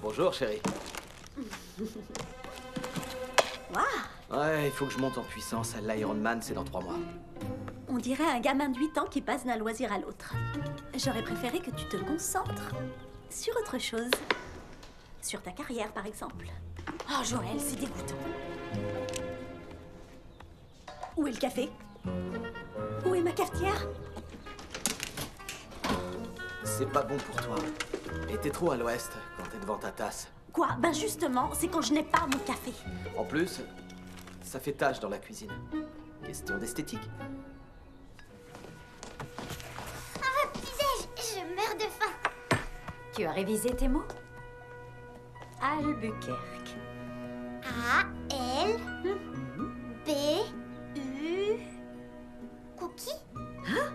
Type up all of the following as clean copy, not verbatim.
Bonjour, chérie. Waouh! Ouais, il faut que je monte en puissance. L'Iron Man, c'est dans 3 mois. On dirait un gamin de 8 ans qui passe d'un loisir à l'autre. J'aurais préféré que tu te concentres sur autre chose. Sur ta carrière, par exemple. Oh, Joël, c'est dégoûtant. Où est le café? Où est ma cafetière? C'est pas bon pour toi. Et t'es trop à l'ouest quand t'es devant ta tasse. Quoi? Ben justement, c'est quand je n'ai pas mon café. En plus, ça fait tache dans la cuisine. Question d'esthétique. Ah, petit-déj, je meurs de faim. Tu as révisé tes mots? Albuquerque. A-L B-U Cookie? Hein?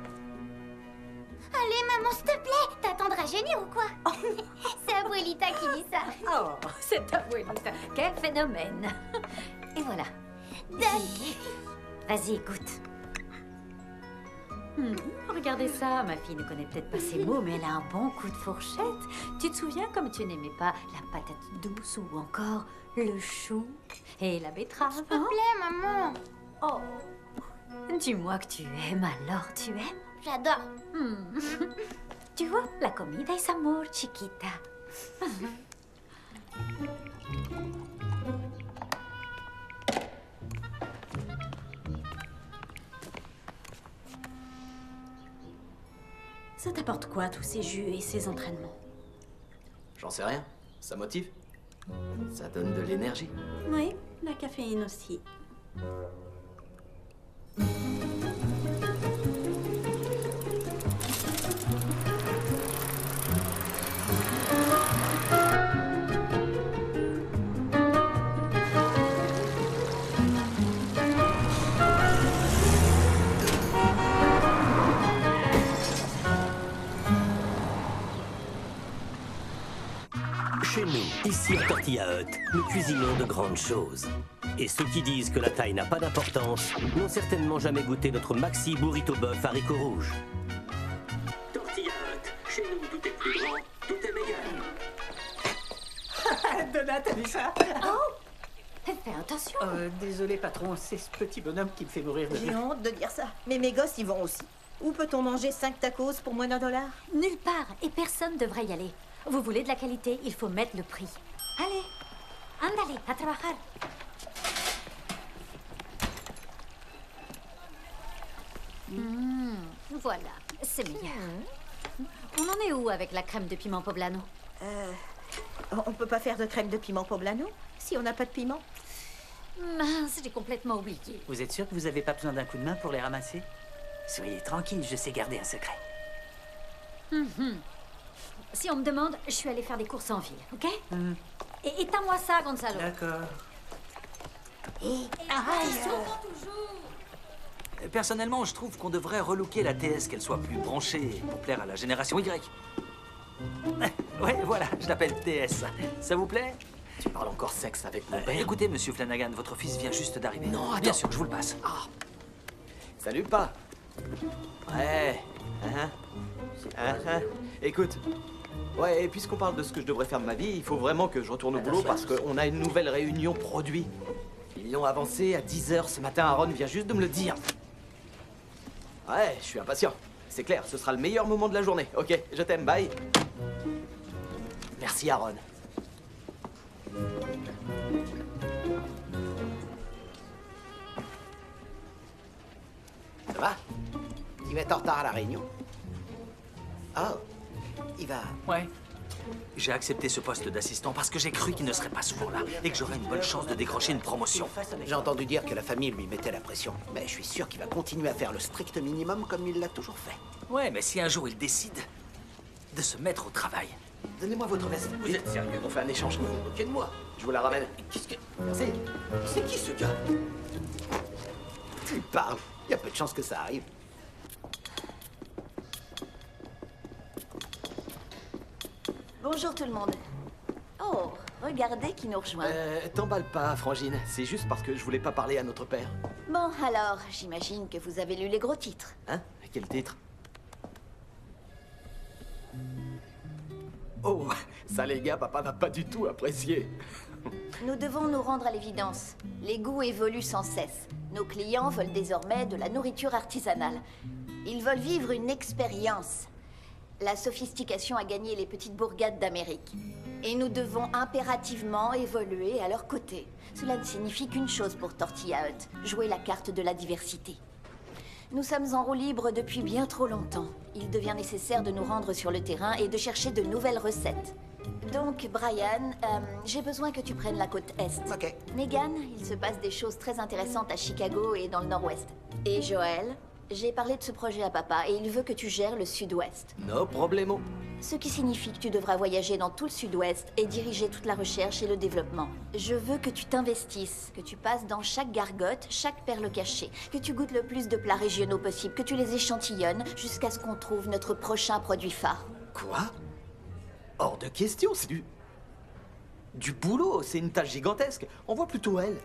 Allez, maman, s'il te plaît, t'attends de rajeunir ou quoi? C'est Abuelita qui dit ça. Oh, c'est ta abuelita. Quel phénomène. Et voilà. Doc. Vas-y, goûte. Regardez ça, ma fille ne connaît peut-être pas ces mots, mais elle a un bon coup de fourchette. Tu te souviens comme tu n'aimais pas la patate douce ou encore le chou et la betterave? S'il te plaît, maman. Oh, dis-moi que tu aimes, alors tu aimes? J'adore. Tu vois, la comida es amor, chiquita. Ça t'apporte quoi, tous ces jus et ces entraînements? J'en sais rien. Ça motive. Ça donne de l'énergie. Oui, la caféine aussi. Chez nous, ici à Tortilla Hut, nous cuisinons de grandes choses. Et ceux qui disent que la taille n'a pas d'importance n'ont certainement jamais goûté notre maxi burrito bœuf haricots rouges. Tortilla Hut, chez nous tout est plus grand, tout est meilleur. Donna, t'as vu ça? Fais attention. Désolé, patron, c'est ce petit bonhomme qui me fait mourir de J'ai rire. honte de dire ça. Mais mes gosses y vont aussi. Où peut-on manger 5 tacos pour moins $1? Nulle part, et personne devrait y aller. Vous voulez de la qualité, il faut mettre le prix. Allez, andale, a trabajar. Voilà, c'est meilleur. On en est où avec la crème de piment poblano? On peut pas faire de crème de piment poblano si on n'a pas de piment? Mince, j'ai complètement oublié. Vous êtes sûr que vous avez pas besoin d'un coup de main pour les ramasser? Soyez tranquille, je sais garder un secret. Si on me demande, je suis allée faire des courses en ville, ok? Et éteins-moi ça, Gonzalo. D'accord. Personnellement, je trouve qu'on devrait relooker la TS, qu'elle soit plus branchée pour plaire à la génération Y. Ouais, voilà, je l'appelle TS. Ça vous plaît? Tu parles encore sexe avec mon père? Écoutez, monsieur Flanagan, votre fils vient juste d'arriver. Non, attends. Bien sûr, je vous le passe. Salut, pas. Ouais. Écoute. Ouais, et puisqu'on parle de ce que je devrais faire de ma vie, il faut vraiment que je retourne au boulot parce qu'on a une nouvelle réunion produit. Ils l'ont avancé à 10h ce matin. Aaron vient juste de me le dire. Ouais, je suis impatient. C'est clair, ce sera le meilleur moment de la journée. Ok, je t'aime, bye. Merci, Aaron. Ça va? Il va être en retard à la réunion. Oh, il va... Ouais. J'ai accepté ce poste d'assistant parce que j'ai cru qu'il ne serait pas souvent là et que j'aurais une bonne chance de décrocher une promotion. J'ai entendu dire que la famille lui mettait la pression, mais je suis sûr qu'il va continuer à faire le strict minimum comme il l'a toujours fait. Ouais, mais si un jour il décide... de se mettre au travail. Donnez-moi votre veste. Vous êtes sérieux? On fait un échange. Vous vous moquez de moi? Je vous la ramène. Qu'est-ce que... Merci. C'est qui ce gars? Tu parles. Il y a peu de chances que ça arrive. Bonjour tout le monde. Oh, regardez qui nous rejoint. T'emballe pas, Frangine. C'est juste parce que je voulais pas parler à notre père. Bon, alors, j'imagine que vous avez lu les gros titres. Hein? Quel titre? Oh, ça les gars, papa n'a pas du tout apprécié. Nous devons nous rendre à l'évidence. Les goûts évoluent sans cesse. Nos clients veulent désormais de la nourriture artisanale. Ils veulent vivre une expérience. La sophistication a gagné les petites bourgades d'Amérique. Et nous devons impérativement évoluer à leur côté. Cela ne signifie qu'une chose pour Tortilla Hut, jouer la carte de la diversité. Nous sommes en roue libre depuis bien trop longtemps. Il devient nécessaire de nous rendre sur le terrain et de chercher de nouvelles recettes. Donc, Brian, j'ai besoin que tu prennes la côte Est. Ok. Megan, il se passe des choses très intéressantes à Chicago et dans le Nord-Ouest. Et Joël, j'ai parlé de ce projet à papa et il veut que tu gères le Sud-Ouest. No problemo. Ce qui signifie que tu devras voyager dans tout le Sud-Ouest et diriger toute la recherche et le développement. Je veux que tu t'investisses, que tu passes dans chaque gargote, chaque perle cachée, que tu goûtes le plus de plats régionaux possible, que tu les échantillonnes jusqu'à ce qu'on trouve notre prochain produit phare. Quoi? Hors de question, c'est du boulot, c'est une tâche gigantesque. Envoie plutôt elle.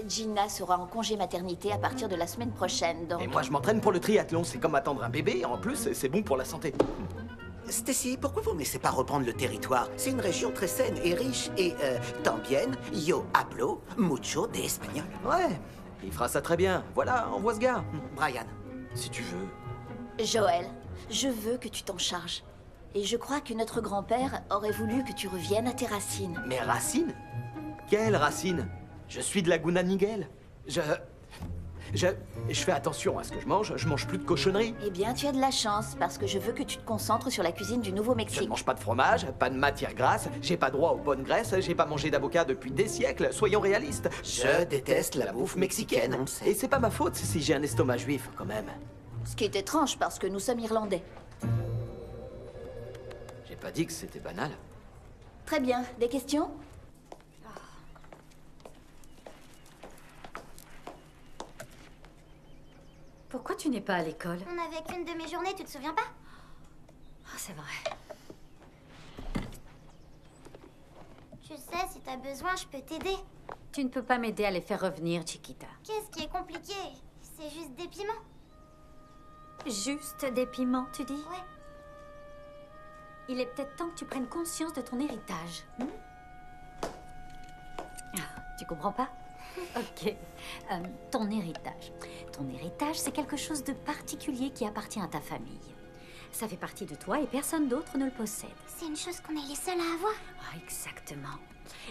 Gina sera en congé maternité à partir de la semaine prochaine, donc... Et moi, je m'entraîne pour le triathlon. C'est comme attendre un bébé. Et en plus, c'est bon pour la santé. Stacy, pourquoi vous ne laissez pas reprendre le territoire? C'est une région très saine et riche. Et, también, yo hablo mucho de espagnol. Ouais, il fera ça très bien. Voilà, envoie ce gars. Brian. Si tu veux. Joël, je veux que tu t'en charges. Et je crois que notre grand-père aurait voulu que tu reviennes à tes racines. Mes racines? Quelles racines? Je suis de la Gunaniguel. Je fais attention à ce que je mange plus de cochonneries. Eh bien, tu as de la chance, parce que je veux que tu te concentres sur la cuisine du Je Nouveau-Mexique. ne mange pas de fromage, pas de matière grasse, j'ai pas droit aux bonnes graisses, j'ai pas mangé d'avocat depuis des siècles, soyons réalistes. Je déteste la bouffe mexicaine, on le sait. Et c'est pas ma faute si j'ai un estomac juif, quand même. Ce qui est étrange, parce que nous sommes irlandais. J'ai pas dit que c'était banal. Très bien. Des questions? Pourquoi tu n'es pas à l'école? On avait qu'une de mes journées, tu te souviens pas? Ah, c'est vrai. Tu sais, si t'as besoin, je peux t'aider. Tu ne peux pas m'aider à les faire revenir, Chiquita. Qu'est-ce qui est compliqué? C'est juste des piments. Juste des piments, tu dis? Ouais. Il est peut-être temps que tu prennes conscience de ton héritage. Tu comprends pas? Ok. Ton héritage. Ton héritage, c'est quelque chose de particulier qui appartient à ta famille. Ça fait partie de toi et personne d'autre ne le possède. C'est une chose qu'on est les seuls à avoir. Ah, exactement.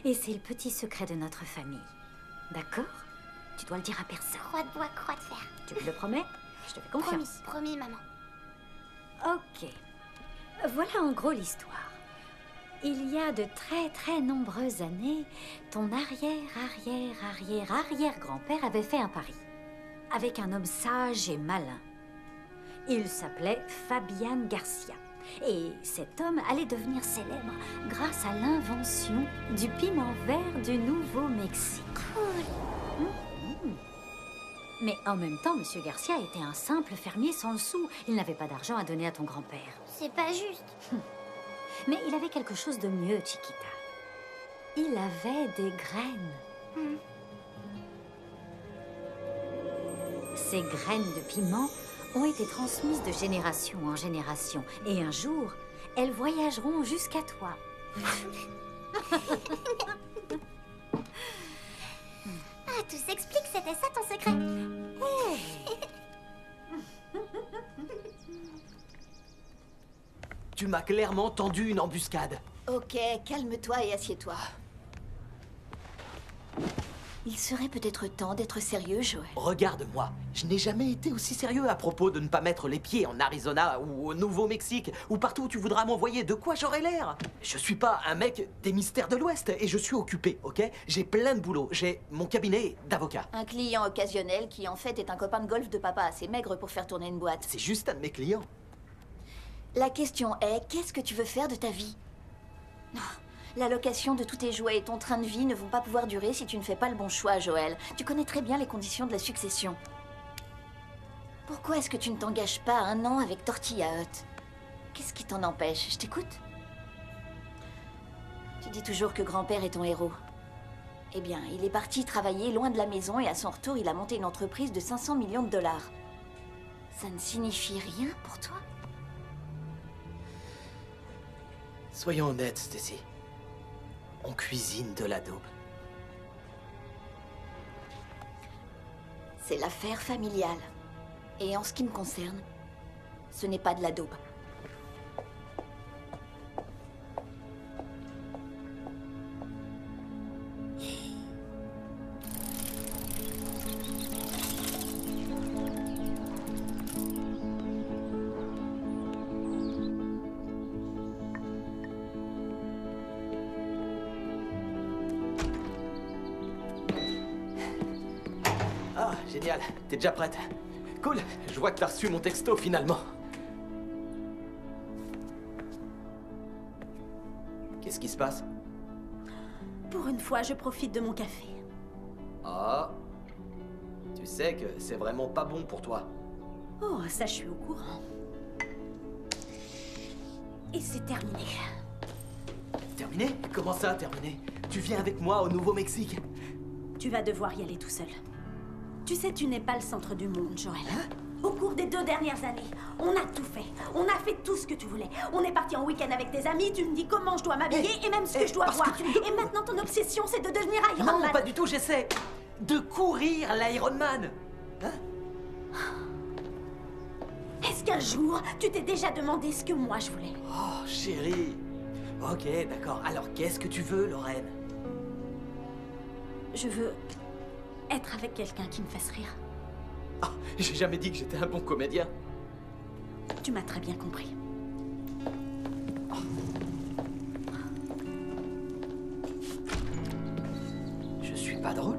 Et c'est le petit secret de notre famille. D'accord? Tu dois le dire à personne. Croix de bois, croix de fer. Tu me le promets? Je te fais Promis, confiance. promis, maman. Ok. Voilà en gros l'histoire. Il y a de très nombreuses années, ton arrière-grand-père avait fait un pari. Avec un homme sage et malin. Il s'appelait Fabian Garcia. Et cet homme allait devenir célèbre grâce à l'invention du piment vert du Nouveau-Mexique. Cool. Mais en même temps, Monsieur Garcia était un simple fermier sans le sou. Il n'avait pas d'argent à donner à ton grand-père. C'est pas juste. Mais il avait quelque chose de mieux, Chiquita. Il avait des graines. Ces graines de piment ont été transmises de génération en génération. Et un jour, elles voyageront jusqu'à toi. Ah, tout s'explique, c'était ça ton secret. Tu m'as clairement tendu une embuscade. Ok, calme-toi et assieds-toi. Il serait peut-être temps d'être sérieux, Joël. Regarde-moi, je n'ai jamais été aussi sérieux à propos de ne pas mettre les pieds en Arizona ou au Nouveau-Mexique ou partout où tu voudras m'envoyer. De quoi j'aurais l'air? Je suis pas un mec des mystères de l'Ouest et je suis occupé, ok? J'ai plein de boulot, j'ai mon cabinet d'avocat. Un client occasionnel qui en fait est un copain de golf de papa assez maigre pour faire tourner une boîte. C'est juste un de mes clients. La question est, qu'est-ce que tu veux faire de ta vie? La location de tous tes jouets et ton train de vie ne vont pas pouvoir durer si tu ne fais pas le bon choix, Joël. Tu connais très bien les conditions de la succession. Pourquoi est-ce que tu ne t'engages pas 1 an avec Tortilla Hut? Qu'est-ce qui t'en empêche? Je t'écoute. Tu dis toujours que grand-père est ton héros. Eh bien, il est parti travailler loin de la maison et à son retour, il a monté une entreprise de 500 millions de dollars. Ça ne signifie rien pour toi? Soyons honnêtes, Stacy. On cuisine de l'adobe. C'est l'affaire familiale. Et en ce qui me concerne, ce n'est pas de l'adobe. Ah, génial. T'es déjà prête? Cool. Je vois que t'as reçu mon texto finalement. Qu'est-ce qui se passe? Pour une fois, je profite de mon café. Ah. Tu sais que c'est vraiment pas bon pour toi. Oh, ça, je suis au courant. Et c'est terminé. Terminé? Comment ça, terminé? Tu viens avec moi au Nouveau-Mexique? Tu vas devoir y aller tout seul. Tu sais, tu n'es pas le centre du monde, Joël. Au cours des 2 dernières années, on a tout fait. On a fait tout ce que tu voulais. On est parti en week-end avec tes amis, tu me dis comment je dois m'habiller et même ce que je dois voir. Et maintenant, ton obsession, c'est de devenir Iron Man. Non, pas du tout, j'essaie de courir l'Ironman. Hein? Est-ce qu'un jour, tu t'es déjà demandé ce que moi je voulais? Oh, chérie. Ok, d'accord. Alors, qu'est-ce que tu veux, Lorraine? Je veux être avec quelqu'un qui me fasse rire. Ah, j'ai jamais dit que j'étais un bon comédien. Tu m'as très bien compris. Je suis pas drôle?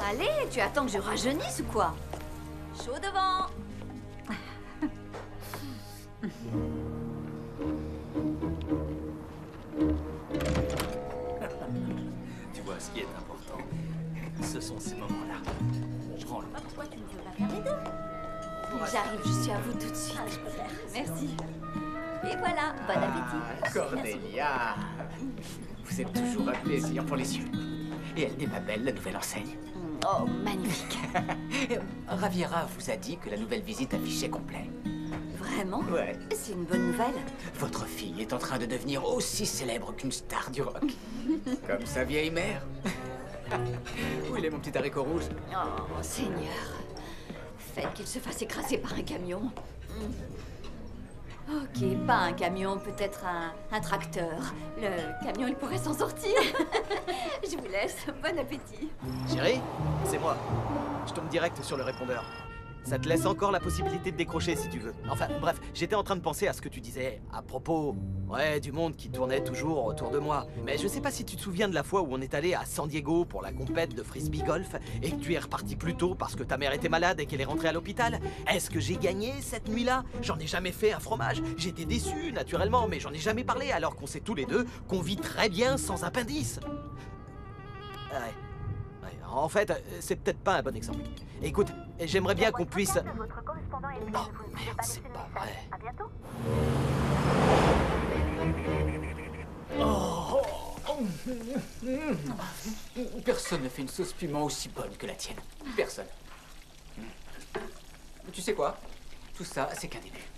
Allez, tu attends que je rajeunisse ou quoi? Chaud devant. Tu vois, ce qui est important, ce sont ces moments-là. Je rends le... Pourquoi tu ne veux pas faire les deux? J'arrive, je suis à vous tout de suite. Ah, je peux faire. Merci. Et voilà, bon appétit. Cordelia, vous êtes toujours un plaisir pour les yeux. Et elle n'est pas belle, la nouvelle enseigne. Oh, magnifique. Raviera vous a dit que la nouvelle visite affichait complet. Vraiment? Ouais. C'est une bonne nouvelle. Votre fille est en train de devenir aussi célèbre qu'une star du rock. Comme sa vieille mère. Où il est mon petit haricot rouge? Oh, Seigneur. Faites qu'il se fasse écraser par un camion. Ok, pas un camion, peut-être un tracteur. Le camion, il pourrait s'en sortir. Je vous laisse. Bon appétit. Chérie, c'est moi. Je tombe direct sur le répondeur. Ça te laisse encore la possibilité de décrocher si tu veux. Enfin, bref, j'étais en train de penser à ce que tu disais à propos, ouais, du monde qui tournait toujours autour de moi. Mais je sais pas si tu te souviens de la fois où on est allé à San Diego pour la compète de frisbee golf et que tu es reparti plus tôt parce que ta mère était malade et qu'elle est rentrée à l'hôpital. Est-ce que j'ai gagné cette nuit-là? J'en ai jamais fait un fromage. J'étais déçu, naturellement, mais j'en ai jamais parlé alors qu'on sait tous les deux qu'on vit très bien sans appendice. Ouais. En fait, c'est peut-être pas un bon exemple. Écoute, j'aimerais bien qu'on puisse... Oh, merde, c'est pas vrai. À bientôt. Personne ne fait une sauce piment aussi bonne que la tienne. Personne. Tu sais quoi? Tout ça, c'est qu'un début.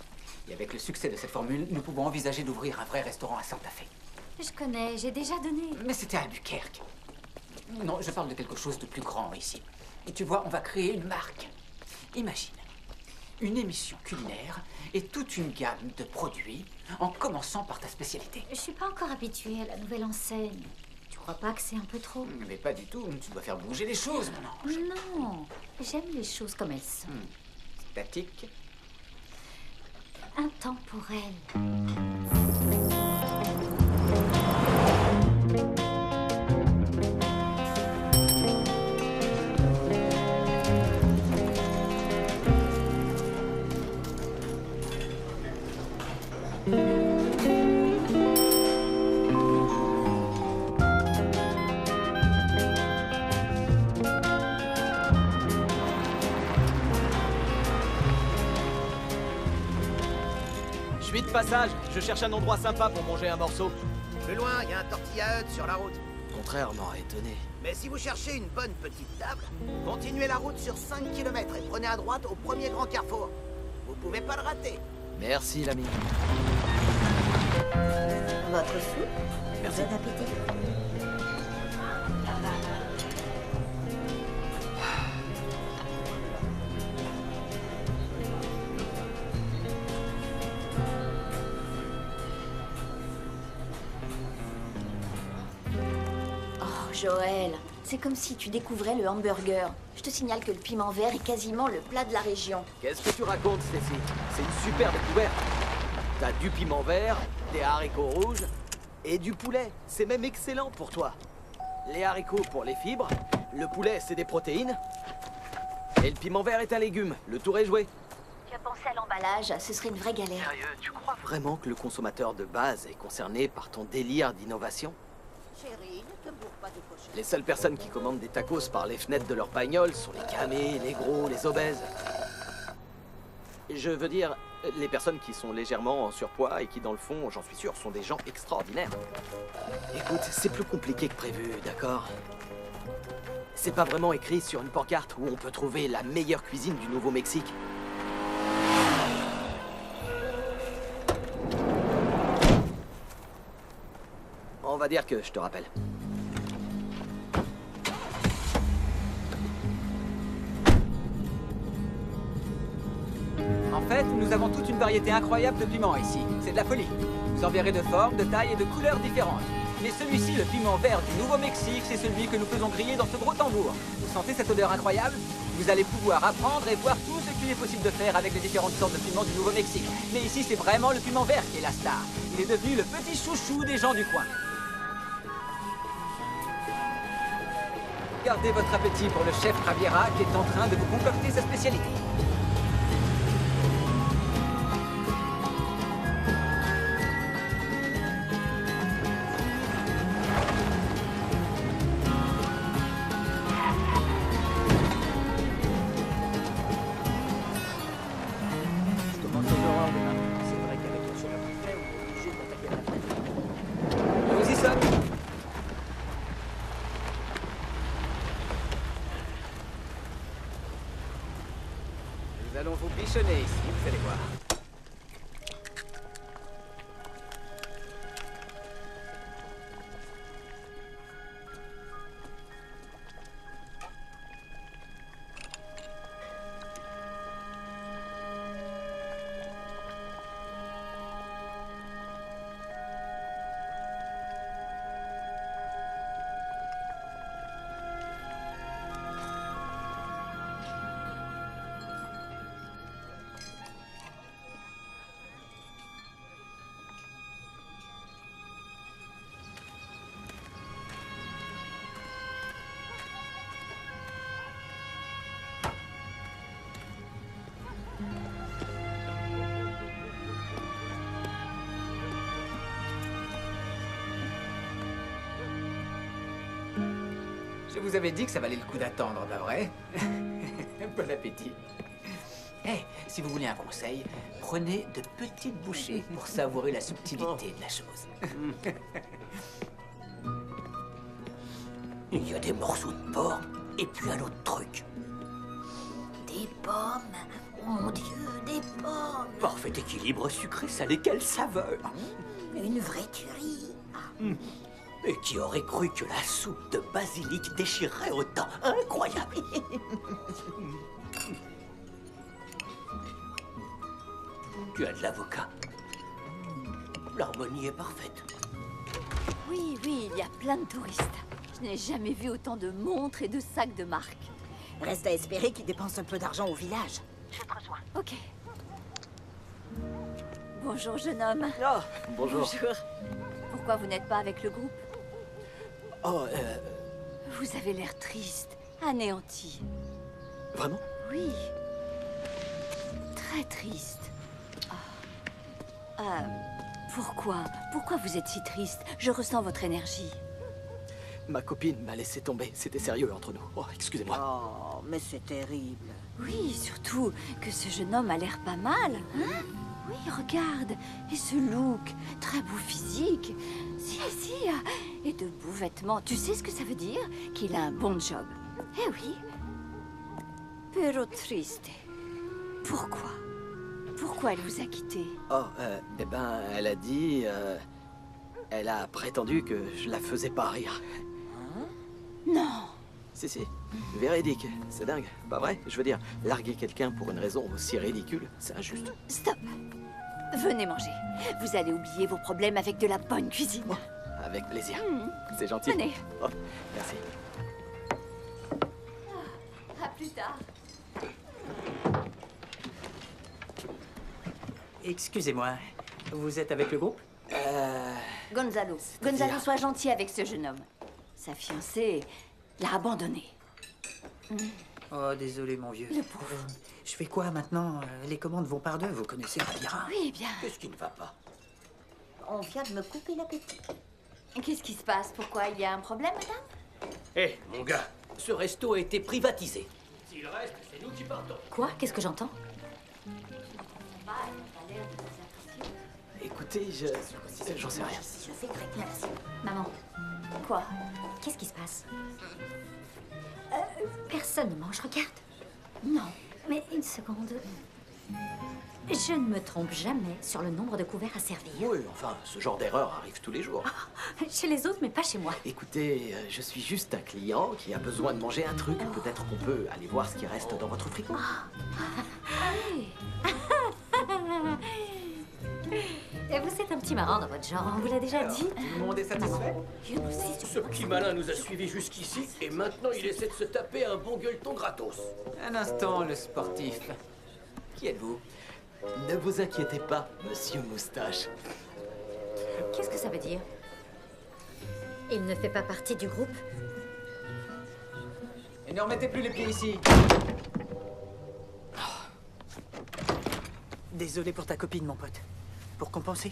Et avec le succès de cette formule, nous pouvons envisager d'ouvrir un vrai restaurant à Santa Fe. Je connais, j'ai déjà donné. Mais c'était à Albuquerque. Non, je parle de quelque chose de plus grand ici. Et tu vois, on va créer une marque. Imagine, une émission culinaire et toute une gamme de produits, en commençant par ta spécialité. Je suis pas encore habituée à la nouvelle enseigne. Tu crois pas que c'est un peu trop? Mais pas du tout, tu dois faire bouger les choses, mon ange. Non, j'aime les choses comme elles sont. Statique. Intemporelles. Je suis de passage, je cherche un endroit sympa pour manger un morceau. Plus loin, il y a un tortilla hut sur la route. Contrairement étonné. Mais si vous cherchez une bonne petite table, continuez la route sur 5 km et prenez à droite au premier grand carrefour. Vous pouvez pas le rater. Merci l'ami. Votre soupe? Merci. Bon appétit. Oh, Joël, c'est comme si tu découvrais le hamburger. Je te signale que le piment vert est quasiment le plat de la région. Qu'est-ce que tu racontes, Stacy? C'est une super découverte. T'as du piment vert, des haricots rouges et du poulet. C'est même excellent pour toi. Les haricots pour les fibres, le poulet c'est des protéines, et le piment vert est un légume. Le tour est joué. Tu as pensé à l'emballage, ce serait une vraie galère. Sérieux, tu crois vraiment que le consommateur de base est concerné par ton délire d'innovation? Chérie, ne te bourre pas de pochette. Les seules personnes qui commandent des tacos par les fenêtres de leur bagnole sont les camés, les gros, les obèses. Je veux dire, les personnes qui sont légèrement en surpoids et qui, dans le fond, j'en suis sûr, sont des gens extraordinaires. Écoute, c'est plus compliqué que prévu, d'accord? C'est pas vraiment écrit sur une pancarte où on peut trouver la meilleure cuisine du Nouveau-Mexique. On va dire que je te rappelle. En fait, nous avons toute une variété incroyable de piments ici. C'est de la folie. Vous en verrez de formes, de tailles et de couleurs différentes. Mais celui-ci, le piment vert du Nouveau-Mexique, c'est celui que nous faisons griller dans ce gros tambour. Vous sentez cette odeur incroyable? Vous allez pouvoir apprendre et voir tout ce qu'il est possible de faire avec les différentes sortes de piments du Nouveau-Mexique. Mais ici, c'est vraiment le piment vert qui est la star. Il est devenu le petit chouchou des gens du coin. Gardez votre appétit pour le chef Javiera qui est en train de vous concocter sa spécialité. Je commence aux horreurs demain. C'est vrai qu'avec le chemin qui fait, on est obligé d'attaquer à la fin. Nous y sommes. Nous allons vous bichonner ici, vous allez voir. Je vous avais dit que ça valait le coup d'attendre, pas vrai? Bon appétit. Eh, si vous voulez un conseil, prenez de petites bouchées pour savourer la subtilité de la chose. Il y a des morceaux de porc et puis un autre truc. Des pommes. Oh mon Dieu, des pommes. Parfait équilibre sucré-salé, quelle saveur! Une vraie tuerie. Et qui aurait cru que la soupe de basilic déchirerait autant? Incroyable! Tu as de l'avocat. L'harmonie est parfaite. Oui, oui, il y a plein de touristes. Je n'ai jamais vu autant de montres et de sacs de marque. Reste à espérer qu'ils dépensent un peu d'argent au village. Je te rejoins. Ok. Bonjour, jeune homme. Oh, bonjour. Pourquoi vous n'êtes pas avec le groupe? Oh, Vous avez l'air triste, anéanti. vraiment? Oui. Très triste. Pourquoi? Pourquoi vous êtes si triste? Je ressens votre énergie. Ma copine m'a laissé tomber. C'était sérieux entre nous. Oh, excusez-moi. Oh, mais c'est terrible. Oui, surtout que ce jeune homme a l'air pas mal, hein? Oui, regarde. Et ce look, très beau physique. Si, et de beaux vêtements. Tu sais ce que ça veut dire? Qu'il a un bon job. Eh oui. Pero triste. Pourquoi? Pourquoi elle vous a quitté? Oh, eh ben, elle a dit... elle a prétendu que je la faisais pas rire. Non. Si, véridique. C'est dingue, pas vrai? Je veux dire, larguer quelqu'un pour une raison aussi ridicule, c'est injuste. Stop. Venez manger. Vous allez oublier vos problèmes avec de la bonne cuisine. Oh, avec plaisir. C'est gentil. Venez. Oh, merci. À plus tard. Excusez-moi, vous êtes avec le groupe? Gonzalo. Gonzalo, sois gentil avec ce jeune homme. Sa fiancée l'a abandonné. Oh, désolé, mon vieux. Le pauvre. Je fais quoi maintenant? Les commandes vont par deux, vous connaissez Ravira. Oui, bien. Qu'est-ce qui ne va pas? On vient de me couper l'appétit. Qu'est-ce qui se passe? Pourquoi? Il y a un problème, madame? Hé, mon gars, ce resto a été privatisé. S'il reste, c'est nous qui partons. Quoi? Qu'est-ce que j'entends? Écoutez, j'en sais rien. Je fais très classe. Maman, Quoi? qu'est-ce qui se passe? Personne ne mange, regarde. Non. Mais une seconde. Je ne me trompe jamais sur le nombre de couverts à servir. Oui, enfin, ce genre d'erreur arrive tous les jours. Chez les autres, mais pas chez moi. Écoutez, je suis juste un client qui a besoin de manger un truc. Peut-être qu'on peut aller voir ce qui reste dans votre frigo. Et vous êtes un petit marrant dans votre genre, on vous l'a déjà dit. Tout le monde est satisfait? Ce petit malin nous a suivis jusqu'ici et maintenant il essaie de se taper un bon gueuleton gratos. Un instant, le sportif. Qui êtes-vous? Ne vous inquiétez pas, monsieur Moustache. Qu'est-ce que ça veut dire? Il ne fait pas partie du groupe? Et ne remettez plus les pieds ici. Désolé pour ta copine, mon pote. Pour compenser.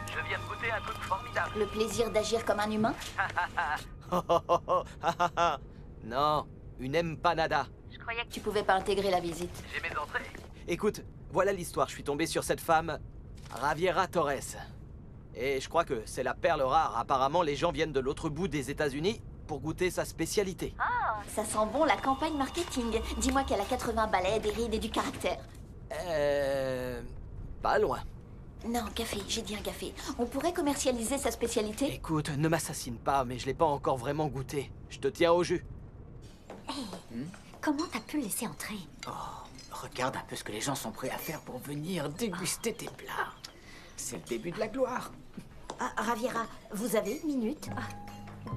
Je viens de goûter un truc formidable. Le plaisir d'agir comme un humain? Non, une empanada. Je croyais que tu pouvais pas intégrer la visite. J'ai mes entrées. Écoute, voilà l'histoire. Je suis tombé sur cette femme, Javiera Torres. Et je crois que c'est la perle rare. Apparemment, les gens viennent de l'autre bout des États-Unis pour goûter sa spécialité. Ça sent bon la campagne marketing. Dis-moi qu'elle a 80 balais, des rides et du caractère. Pas loin. Non, café, j'ai dit un café. On pourrait commercialiser sa spécialité? Écoute, ne m'assassine pas, mais je l'ai pas encore vraiment goûté. Je te tiens au jus. Comment t'as pu le laisser entrer? Regarde un peu ce que les gens sont prêts à faire pour venir déguster tes plats. C'est le début de la gloire. Ah, Raviera, vous avez une minute?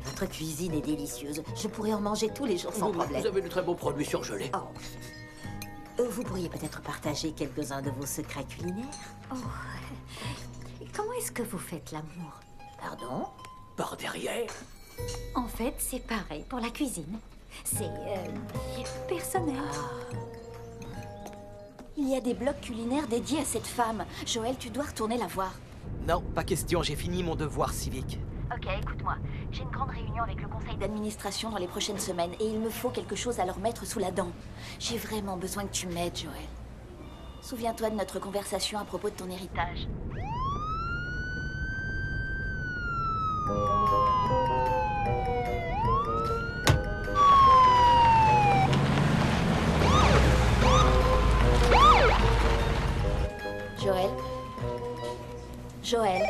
Votre cuisine est délicieuse. Je pourrais en manger tous les jours sans problème. Vous avez de très beaux produits surgelés. Vous pourriez peut-être partager quelques-uns de vos secrets culinaires? Comment est-ce que vous faites l'amour? Pardon? Par derrière. En fait, c'est pareil pour la cuisine. C'est personnel. Il y a des blogs culinaires dédiés à cette femme. Joël, tu dois retourner la voir. Non, pas question, j'ai fini mon devoir civique. Ok, écoute-moi. J'ai une grande réunion avec le conseil d'administration dans les prochaines semaines et il me faut quelque chose à leur mettre sous la dent. J'ai vraiment besoin que tu m'aides, Joël. Souviens-toi de notre conversation à propos de ton héritage. Joël.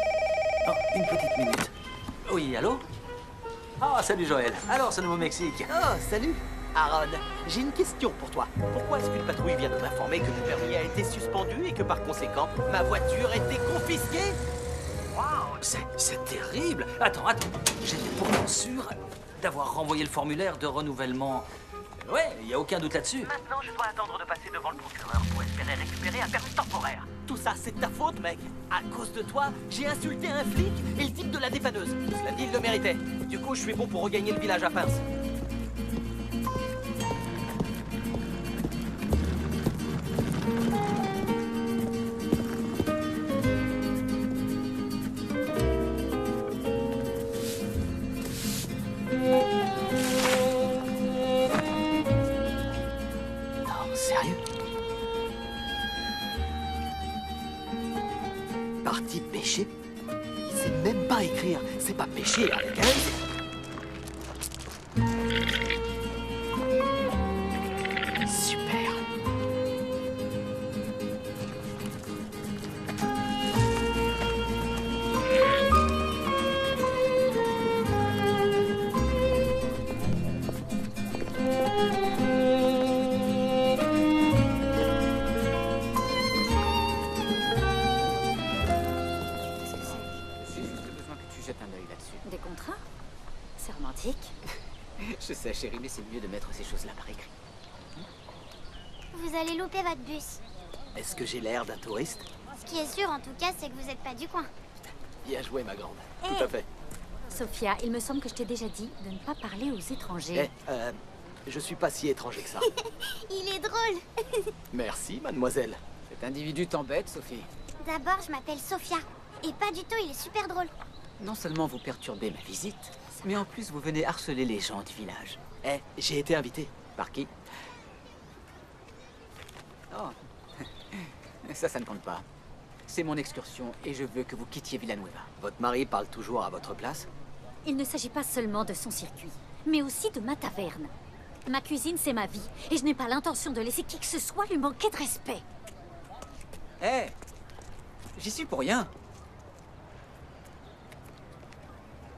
Oh, une petite minute. Oui, allô? Ah, salut Joël. Alors, ce Nouveau-Mexique? Oh, salut Aaron, j'ai une question pour toi. Pourquoi est-ce qu'une patrouille vient de m'informer que mon permis a été suspendu et que par conséquent, ma voiture a été confisquée? Waouh, c'est terrible. Attends. J'étais pourtant sûr d'avoir renvoyé le formulaire de renouvellement. Ouais, il n'y a aucun doute là-dessus. Maintenant, je dois attendre de passer devant le procureur pour espérer récupérer un permis temporaire. Tout ça, c'est de ta faute, mec. À cause de toi, j'ai insulté un flic et le type de la dépanneuse. Cela dit, il le méritait. Du coup, je suis bon pour regagner le village à pince. Sérieux? Parti pêcher? Il sait même pas écrire. C'est pas pêcher avec un S. Super. Des contrats? C'est romantique. Je sais, chérie, mais c'est mieux de mettre ces choses-là par écrit. Vous allez louper votre bus. Est-ce que j'ai l'air d'un touriste? Ce qui est sûr, en tout cas, c'est que vous n'êtes pas du coin. Bien joué, ma grande. Tout à fait. Sophia, il me semble que je t'ai déjà dit de ne pas parler aux étrangers. Je suis pas si étranger que ça. Il est drôle. Merci, mademoiselle. Cet individu t'embête, Sophie. D'abord, je m'appelle Sophia. Et pas du tout, il est super drôle. Non seulement vous perturbez ma visite, mais en plus vous venez harceler les gens du village. J'ai été invité. Par qui? Oh. Ça ne compte pas. C'est mon excursion et je veux que vous quittiez Villanueva. Votre mari parle toujours à votre place? Il ne s'agit pas seulement de son circuit, mais aussi de ma taverne. Ma cuisine, c'est ma vie, et je n'ai pas l'intention de laisser qui que ce soit lui manquer de respect. J'y suis pour rien.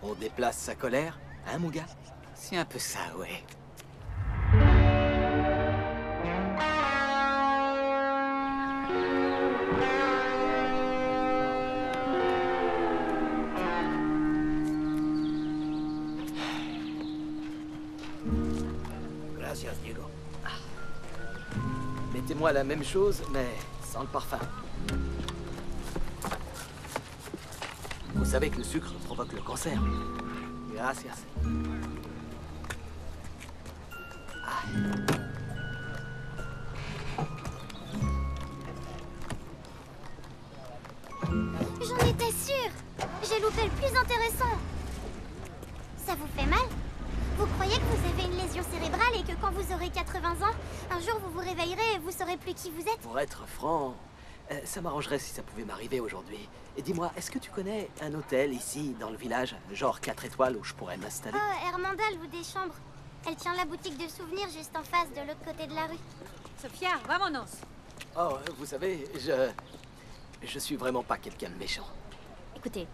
On déplace sa colère, hein, mon gars? C'est un peu ça, ouais. Gracias, Diego. Mettez-moi la même chose, mais sans le parfum. Vous savez que le sucre provoque le cancer. Gracias. J'en étais sûre. J'ai loupé le plus intéressant. Ça vous fait mal? Vous croyez que vous avez une lésion cérébrale et que quand vous aurez 80 ans, un jour vous vous réveillerez et vous saurez plus qui vous êtes? Pour être franc, ça m'arrangerait si ça pouvait m'arriver aujourd'hui. Et dis-moi, est-ce que tu connais un hôtel ici, dans le village, genre 4 étoiles, où je pourrais m'installer? Oh, Hermanda loue des chambres. Elle tient la boutique de souvenirs juste en face, de l'autre côté de la rue. Sophia, vámonos. Oh, vous savez, je suis vraiment pas quelqu'un de méchant. Écoutez,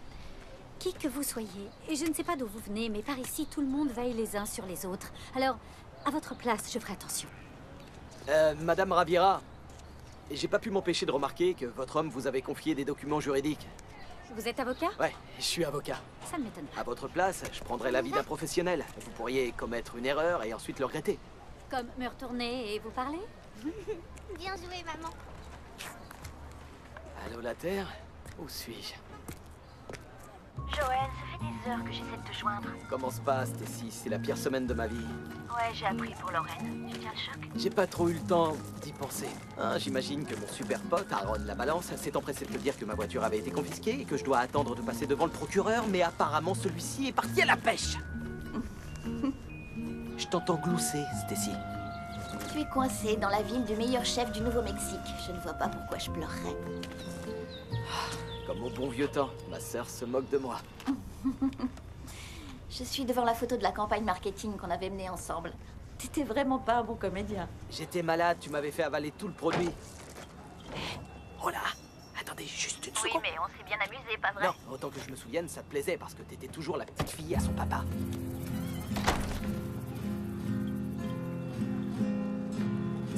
qui que vous soyez, et je ne sais pas d'où vous venez, mais par ici, tout le monde veille les uns sur les autres. Alors, à votre place, je ferai attention. Madame Ravira, j'ai pas pu m'empêcher de remarquer que votre homme vous avait confié des documents juridiques. Vous êtes avocat? Ouais, je suis avocat. Ça ne m'étonne pas. À votre place, je prendrais l'avis d'un professionnel. Vous pourriez commettre une erreur et ensuite le regretter. Comme me retourner et vous parler? Bien joué, maman. Allô, la Terre? Où suis-je? Joël, ça fait des heures que j'essaie de te joindre. Commence pas, Stacy, c'est la pire semaine de ma vie. Ouais, j'ai appris pour Lorraine. Tu tiens le choc? J'ai pas trop eu le temps d'y penser. Hein, j'imagine que mon super pote, Aaron la Balance, s'est empressé de me dire que ma voiture avait été confisquée et que je dois attendre de passer devant le procureur, mais apparemment celui-ci est parti à la pêche. Je t'entends glousser, Stacy. Tu es coincé dans la ville du meilleur chef du Nouveau-Mexique. Je ne vois pas pourquoi je pleurerais. Comme au bon vieux temps, ma sœur se moque de moi. Je suis devant la photo de la campagne marketing qu'on avait menée ensemble. T'étais vraiment pas un bon comédien. J'étais malade, tu m'avais fait avaler tout le produit. Oh là, attendez. Attendez juste une Oui, seconde. mais on s'est bien amusé, pas vrai? Non, autant que je me souvienne, ça te plaisait parce que t'étais toujours la petite fille à son papa.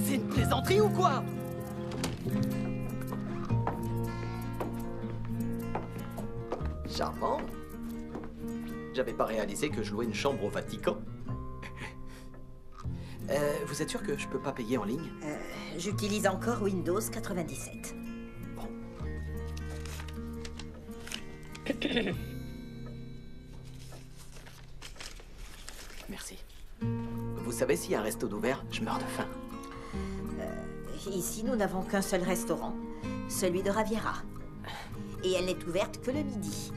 C'est une plaisanterie ou quoi? Charmant. J'avais pas réalisé que je louais une chambre au Vatican. Vous êtes sûr que je peux pas payer en ligne? J'utilise encore Windows 97. Merci. Vous savez s'il y a un resto d'ouvert? Je meurs de faim. Ici, nous n'avons qu'un seul restaurant, celui de Raviera. Et elle n'est ouverte que le midi.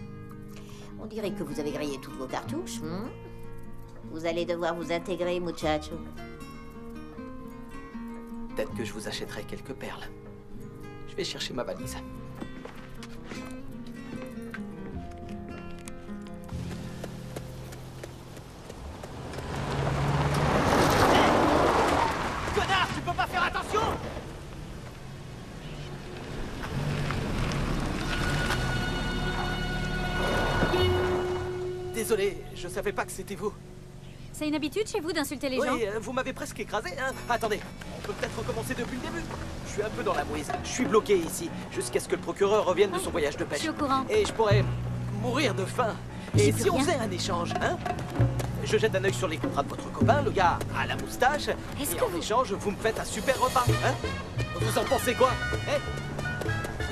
On dirait que vous avez grillé toutes vos cartouches. Vous allez devoir vous intégrer, muchacho. Peut-être que je vous achèterai quelques perles. Je vais chercher ma valise. Connard, tu peux pas faire attention! Désolé, je savais pas que c'était vous. C'est une habitude chez vous d'insulter les gens? Oui, vous m'avez presque écrasé, hein. Attendez, on peut peut-être recommencer depuis le début. Je suis un peu dans la mouise. Je suis bloqué ici, jusqu'à ce que le procureur revienne de son voyage de pêche. Je suis au courant. Et je pourrais mourir de faim. J'y Et peux si on rien. faisait un échange, hein? Je jette un œil sur les contrats de votre copain, le gars à la moustache. Et en échange, vous me faites un super repas, hein? Vous en pensez quoi?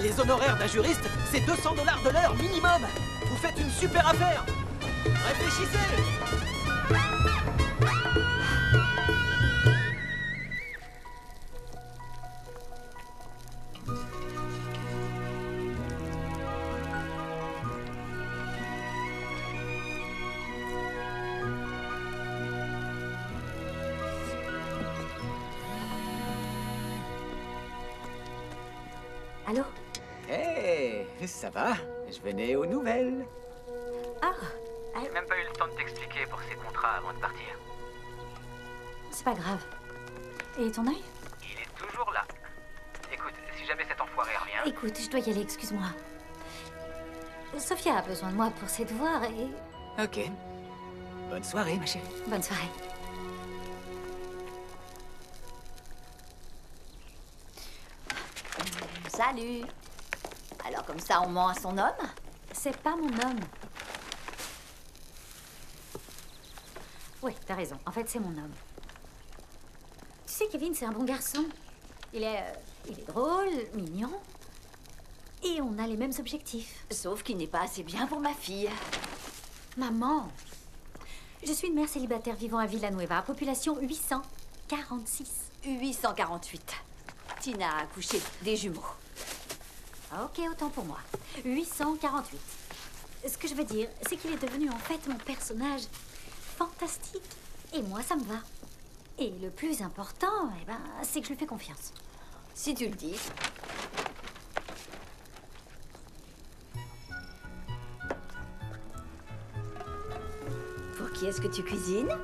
Les honoraires d'un juriste, c'est 200 $ de l'heure minimum. Vous faites une super affaire. Réfléchissez. Allô? Hé, ça va? Je venais aux nouvelles. Ah, J'ai même pas eu le temps de t'expliquer pour ces contrats avant de partir. c'est pas grave. Et ton œil? Il est toujours là. Écoute, si jamais cet enfoiré revient... Écoute, je dois y aller, excuse-moi. Sophia a besoin de moi pour ses devoirs et... Ok. Bonne soirée, ma chérie. Bonne soirée. Salut. Alors comme ça, on ment à son homme? C'est pas mon homme. Oui, t'as raison. En fait, c'est mon homme. Tu sais, Kevin, c'est un bon garçon. Il est drôle, mignon. Et on a les mêmes objectifs. Sauf qu'il n'est pas assez bien pour ma fille. Maman, je suis une mère célibataire vivant à Villanueva, population 846. 848. Tina a accouché des jumeaux. Ok, autant pour moi. 848. Ce que je veux dire, c'est qu'il est devenu en fait mon personnage fantastique. Et moi, ça me va. Et le plus important, eh ben, c'est que je lui fais confiance. Si tu le dis. Pour qui est-ce que tu cuisines?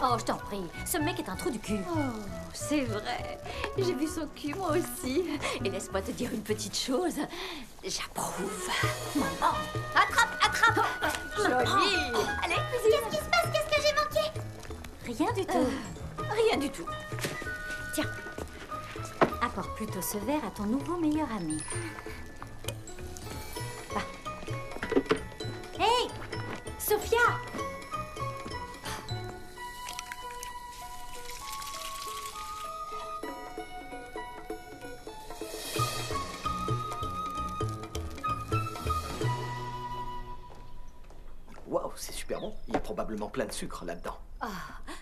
Oh, je t'en prie. Ce mec est un trou du cul. Oh, c'est vrai. J'ai vu son cul, moi aussi. Et laisse-moi te dire une petite chose. J'approuve. Maman, attrape. Jolie. Allez, cuisine. Qu'est-ce qui se passe? Qu'est-ce que j'ai manqué? Rien du tout. Rien du tout. Tiens, apporte plutôt ce verre à ton nouveau meilleur ami. Va. Hey, Sophia! Waouh, c'est super bon. Il y a probablement plein de sucre là-dedans. Ah,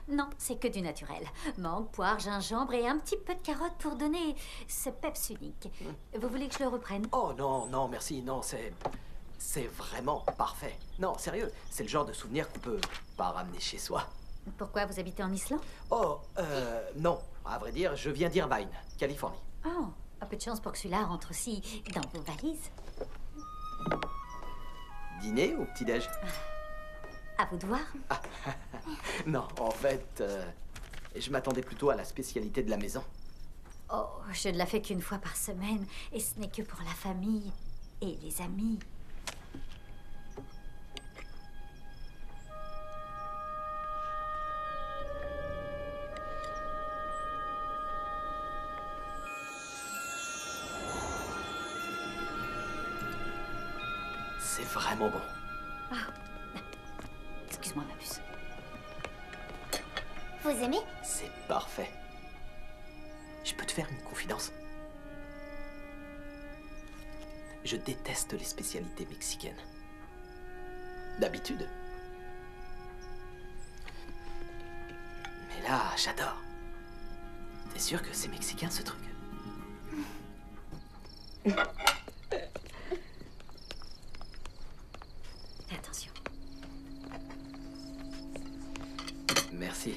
non, c'est que du naturel. Mangue, poire, gingembre et un petit peu de carotte pour donner ce peps unique. Vous voulez que je le reprenne? Oh non, non, merci, non, c'est vraiment parfait. Non, sérieux, c'est le genre de souvenir qu'on peut pas ramener chez soi. Pourquoi vous habitez en Islande? Oh, non. À vrai dire, je viens d'Irvine, Californie. Oh, un peu de chance pour que celui-là rentre aussi dans vos valises. Dîner ou petit-déj? À vous de voir. Non, en fait, je m'attendais plutôt à la spécialité de la maison. Oh, je ne la fais qu'une fois par semaine, et ce n'est que pour la famille et les amis. C'est vraiment bon. Ah. Excuse-moi, ma puce. Vous aimez? C'est parfait. Je peux te faire une confidence? Je déteste les spécialités mexicaines. D'habitude. Mais là, j'adore. T'es sûr que c'est mexicain, ce truc? Attention. Merci.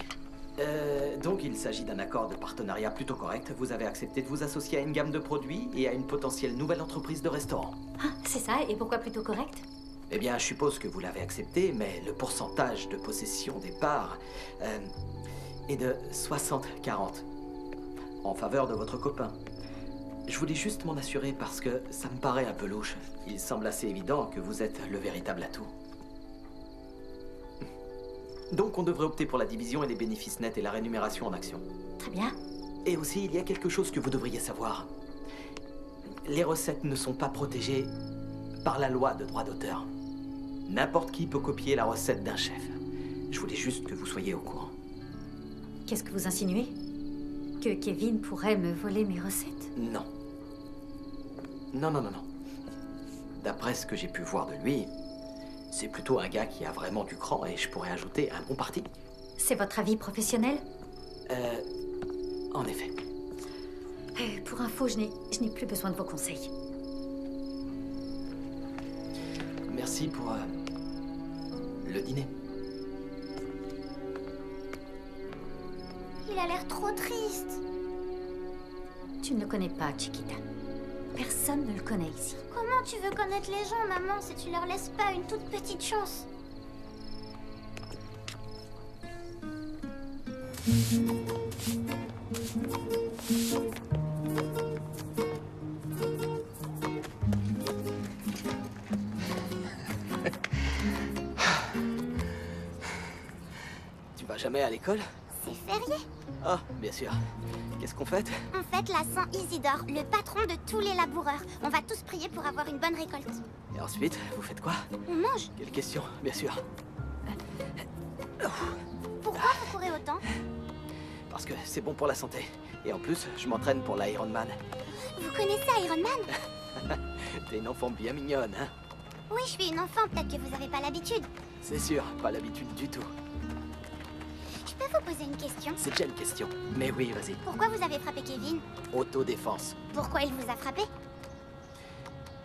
Donc il s'agit d'un accord de partenariat plutôt correct. Vous avez accepté de vous associer à une gamme de produits et à une potentielle nouvelle entreprise de restaurant. Ah, c'est ça, et pourquoi plutôt correct? Eh bien, je suppose que vous l'avez accepté, mais le pourcentage de possession des parts est de 60-40 en faveur de votre copain. Je voulais juste m'en assurer parce que ça me paraît un peu louche. Il semble assez évident que vous êtes le véritable atout. Donc on devrait opter pour la division et les bénéfices nets et la rémunération en actions. Très bien. Et aussi, il y a quelque chose que vous devriez savoir. Les recettes ne sont pas protégées par la loi de droit d'auteur. N'importe qui peut copier la recette d'un chef. Je voulais juste que vous soyez au courant. Qu'est-ce que vous insinuez? Que Kevin pourrait me voler mes recettes? Non. Non, non, non, non. D'après ce que j'ai pu voir de lui, c'est plutôt un gars qui a vraiment du cran et je pourrais ajouter un bon parti. C'est votre avis professionnel? En effet. Pour info, je n'ai plus besoin de vos conseils. Merci pour le dîner. Il a l'air trop triste. Tu ne le connais pas, Chiquita. Personne ne le connaît ici. Comment tu veux connaître les gens, maman, si tu leur laisses pas une toute petite chance? Tu vas jamais à l'école? C'est férié. Ah, bien sûr. Qu'est-ce qu'on fête? On fête la Saint Isidore, le patron de tous les laboureurs. On va tous prier pour avoir une bonne récolte. Et ensuite, vous faites quoi? On mange. Quelle question, bien sûr. Pourquoi vous courez autant? Parce que c'est bon pour la santé. Et en plus, je m'entraîne pour l'Ironman. Vous connaissez Iron Man? T'es une enfant bien mignonne, hein? Oui, je suis une enfant, peut-être que vous n'avez pas l'habitude. C'est sûr, pas l'habitude du tout. Je peux vous poser une question? C'est déjà une question. Mais oui, vas-y. Pourquoi vous avez frappé Kevin? Autodéfense. Pourquoi il vous a frappé?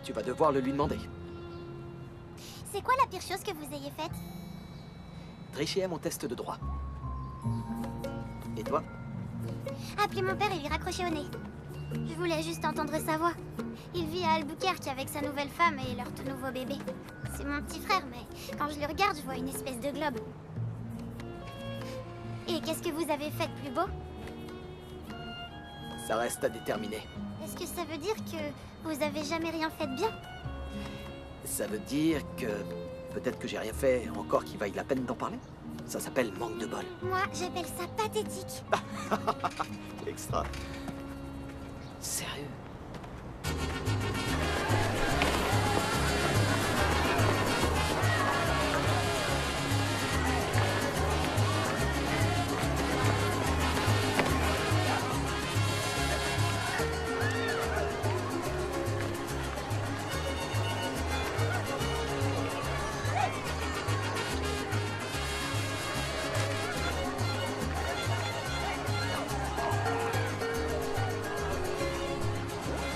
Tu vas devoir le lui demander. C'est quoi la pire chose que vous ayez faite? Tricher à mon test de droit. Et toi? Appelez mon père et lui raccrocher au nez. Je voulais juste entendre sa voix. Il vit à Albuquerque avec sa nouvelle femme et leur tout nouveau bébé. C'est mon petit frère, mais quand je le regarde, je vois une espèce de globe. Et qu'est-ce que vous avez fait de plus beau? Ça reste à déterminer. Est-ce que ça veut dire que vous avez jamais rien fait de bien? Ça veut dire que peut-être que j'ai rien fait encore qui vaille la peine d'en parler. Ça s'appelle manque de bol. Moi, j'appelle ça pathétique. Extra. Sérieux?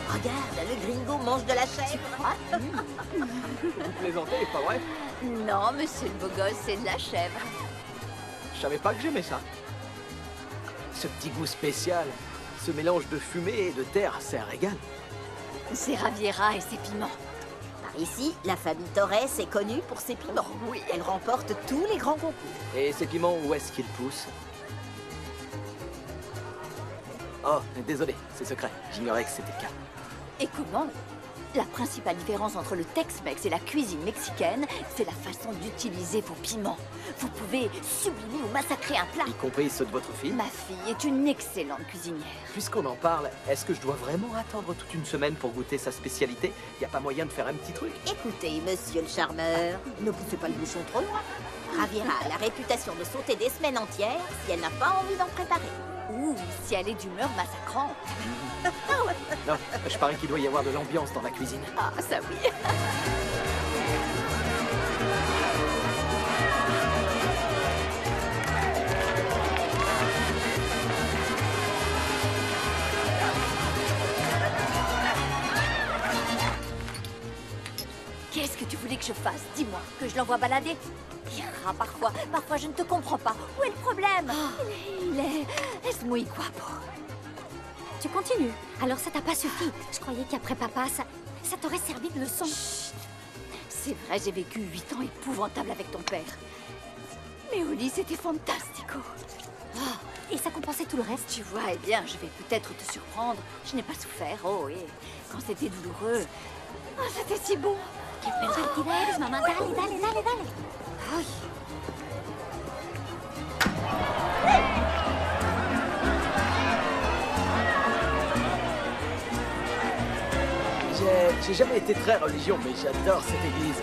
Regarde, le gringo mange de la chèvre. Vous plaisantez, pas vrai? Non, monsieur le beau gosse, c'est de la chèvre. Je savais pas que j'aimais ça. Ce petit goût spécial, ce mélange de fumée et de terre, c'est un régal. C'est Raviera et ses piments. Par ici, la famille Torres est connue pour ses piments. Oui, elle remporte tous les grands concours. Et ces piments, où est-ce qu'ils poussent? Oh, désolé, c'est secret. J'ignorais que c'était le cas. Et comment? La principale différence entre le Tex-Mex et la cuisine mexicaine, c'est la façon d'utiliser vos piments. Vous pouvez sublimer ou massacrer un plat. Y compris ceux de votre fille. Ma fille est une excellente cuisinière. Puisqu'on en parle, est-ce que je dois vraiment attendre toute une semaine pour goûter sa spécialité? Y a pas moyen de faire un petit truc? Écoutez, monsieur le charmeur, ne poussez pas le bouchon trop loin. Javiera a la réputation de sauter des semaines entières si elle n'a pas envie d'en préparer. Ouh, si elle est d'humeur massacrante. Non, je parie qu'il doit y avoir de l'ambiance dans la cuisine. Ah, ça oui. Qu'est-ce que tu voulais que je fasse? Dis-moi, que je l'envoie balader? Ira, parfois je ne te comprends pas. Où est le problème? Il est... Es muy guapo. Tu continues. Alors ça t'a pas suffi. Je croyais qu'après papa, ça t'aurait servi de leçon. Chut. C'est vrai, j'ai vécu 8 ans épouvantables avec ton père. Mais au lit, c'était fantastico. Et ça compensait tout le reste. Tu vois, eh bien, je vais peut-être te surprendre. Je n'ai pas souffert, oh, et quand c'était douloureux... Oh, c'était si bon. Quelle belle divertida eres, mamá. Dale, dale, dale, dale. Ay. J'ai jamais été très religion, mais j'adore cette église.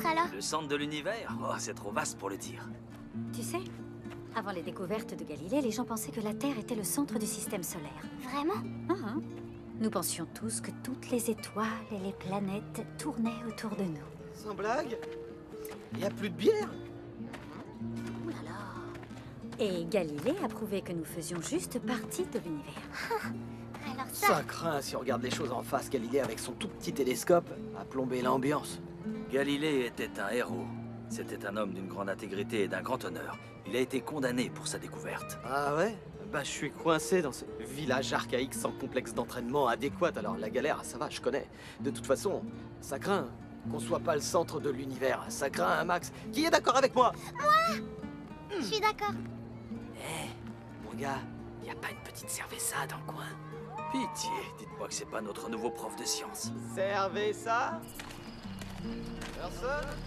Alors? Le centre de l'univers? Oh, c'est trop vaste pour le dire. Tu sais, avant les découvertes de Galilée, les gens pensaient que la Terre était le centre du système solaire. Vraiment? Nous pensions tous que toutes les étoiles et les planètes tournaient autour de nous. Sans blague? Il n'y a plus de bière? Ouh là là. Et Galilée a prouvé que nous faisions juste partie de l'univers. Alors ça... Ça craint si on regarde les choses en face. Galilée, avec son tout petit télescope, a plombé l'ambiance. Galilée était un héros. C'était un homme d'une grande intégrité et d'un grand honneur. Il a été condamné pour sa découverte. Ah ouais? Bah je suis coincé dans ce village archaïque sans complexe d'entraînement adéquat. Alors la galère, ça va, je connais. De toute façon, ça craint qu'on soit pas le centre de l'univers. Ça craint un max. Qui est d'accord avec moi? Moi? Je suis d'accord. Mon gars, y a pas une petite cerveza dans le coin? Pitié, dites-moi que c'est pas notre nouveau prof de sciences. Cerveza? Personne?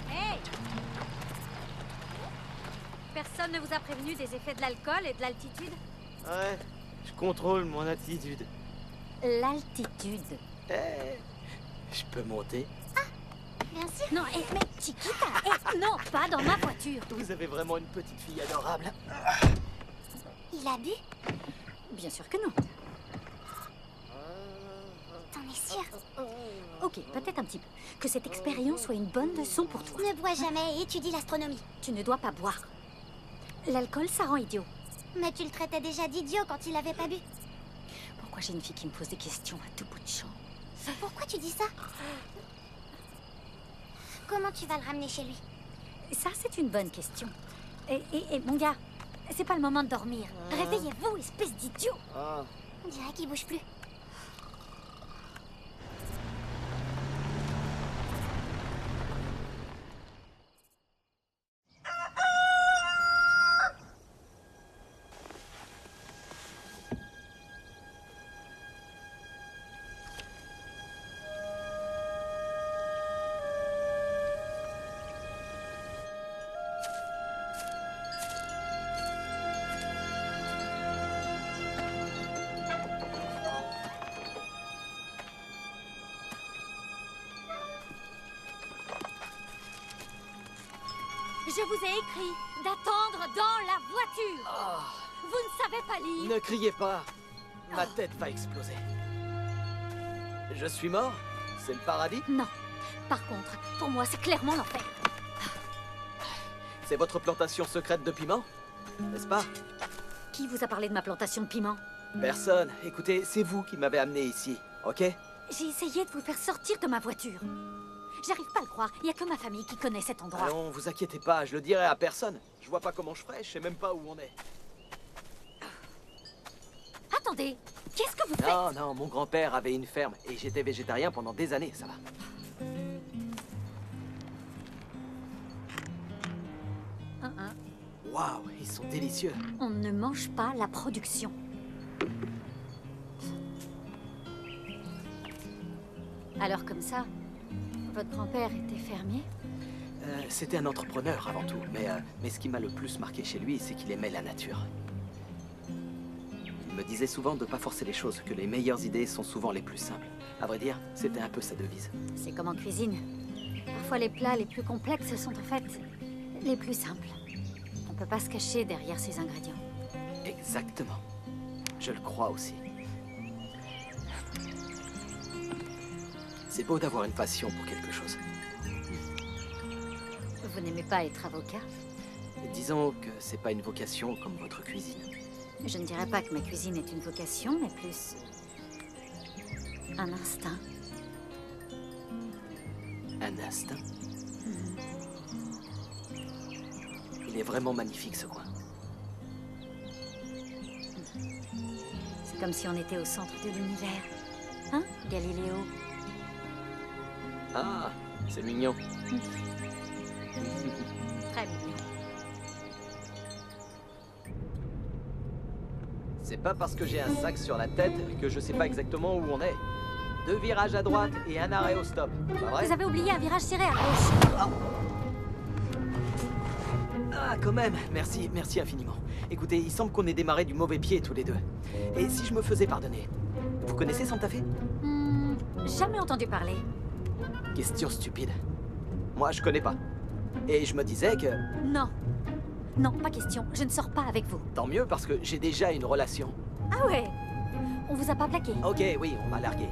Hey! Personne ne vous a prévenu des effets de l'alcool et de l'altitude? Ouais, je contrôle mon attitude. L'altitude. Je peux monter? Bien sûr. Non, mais Chiquita, non, pas dans ma voiture. Vous avez vraiment une petite fille adorable. Il a bu? Bien sûr que non. T'en es sûr? Ok, peut-être un petit peu. Que cette expérience soit une bonne leçon pour toi. Ne bois jamais et étudie l'astronomie. Tu ne dois pas boire. L'alcool, ça rend idiot. Mais tu le traitais déjà d'idiot quand il avait pas bu. Pourquoi j'ai une fille qui me pose des questions à tout bout de champ? Pourquoi tu dis ça? Comment tu vas le ramener chez lui? Ça, c'est une bonne question. Et mon gars, c'est pas le moment de dormir. Réveillez-vous, espèce d'idiot. On dirait qu'il bouge plus. Je vous ai écrit d'attendre dans la voiture. Vous ne savez pas lire. Ne criez pas. Ma tête va exploser. Je suis mort? C'est le paradis? Non. Par contre, pour moi, c'est clairement l'enfer. C'est votre plantation secrète de piment? N'est-ce pas? Qui vous a parlé de ma plantation de piment? Personne. Écoutez, c'est vous qui m'avez amené ici, ok? J'ai essayé de vous faire sortir de ma voiture. J'arrive pas à le croire. Il y a que ma famille qui connaît cet endroit. Non, vous inquiétez pas, je le dirai à personne. Je vois pas comment je ferais, je sais même pas où on est. Attendez, qu'est-ce que vous faites? Non, non, mon grand-père avait une ferme et j'étais végétarien pendant des années, ça va. Waouh, ils sont délicieux. On ne mange pas la production. Alors comme ça, votre grand-père était fermier? C'était un entrepreneur avant tout, mais ce qui m'a le plus marqué chez lui, c'est qu'il aimait la nature. Il me disait souvent de ne pas forcer les choses, que les meilleures idées sont souvent les plus simples. À vrai dire, c'était un peu sa devise. C'est comme en cuisine. Parfois les plats les plus complexes sont en fait les plus simples. On ne peut pas se cacher derrière ces ingrédients. Exactement. Je le crois aussi. C'est beau d'avoir une passion pour quelque chose. Vous n'aimez pas être avocat? Disons que c'est pas une vocation comme votre cuisine. Je ne dirais pas que ma cuisine est une vocation, mais plus un instinct. Un instinct? Il est vraiment magnifique ce coin. C'est comme si on était au centre de l'univers. Hein, Galiléo? Ah, c'est mignon. Très mignon. C'est pas parce que j'ai un sac sur la tête que je sais pas exactement où on est. 2 virages à droite et un arrêt au stop. Pas vrai? Vous avez oublié un virage serré à gauche. Ah, quand même. Merci, merci infiniment. Écoutez, il semble qu'on ait démarré du mauvais pied tous les deux. Et si je me faisais pardonner? Vous connaissez Santa Fe? Jamais entendu parler. Question stupide. Moi, je connais pas. Et je me disais que... Non. Non, pas question. Je ne sors pas avec vous. Tant mieux, parce que j'ai déjà une relation. Ah ouais? On vous a pas plaqué? Ok, oui, on m'a largué.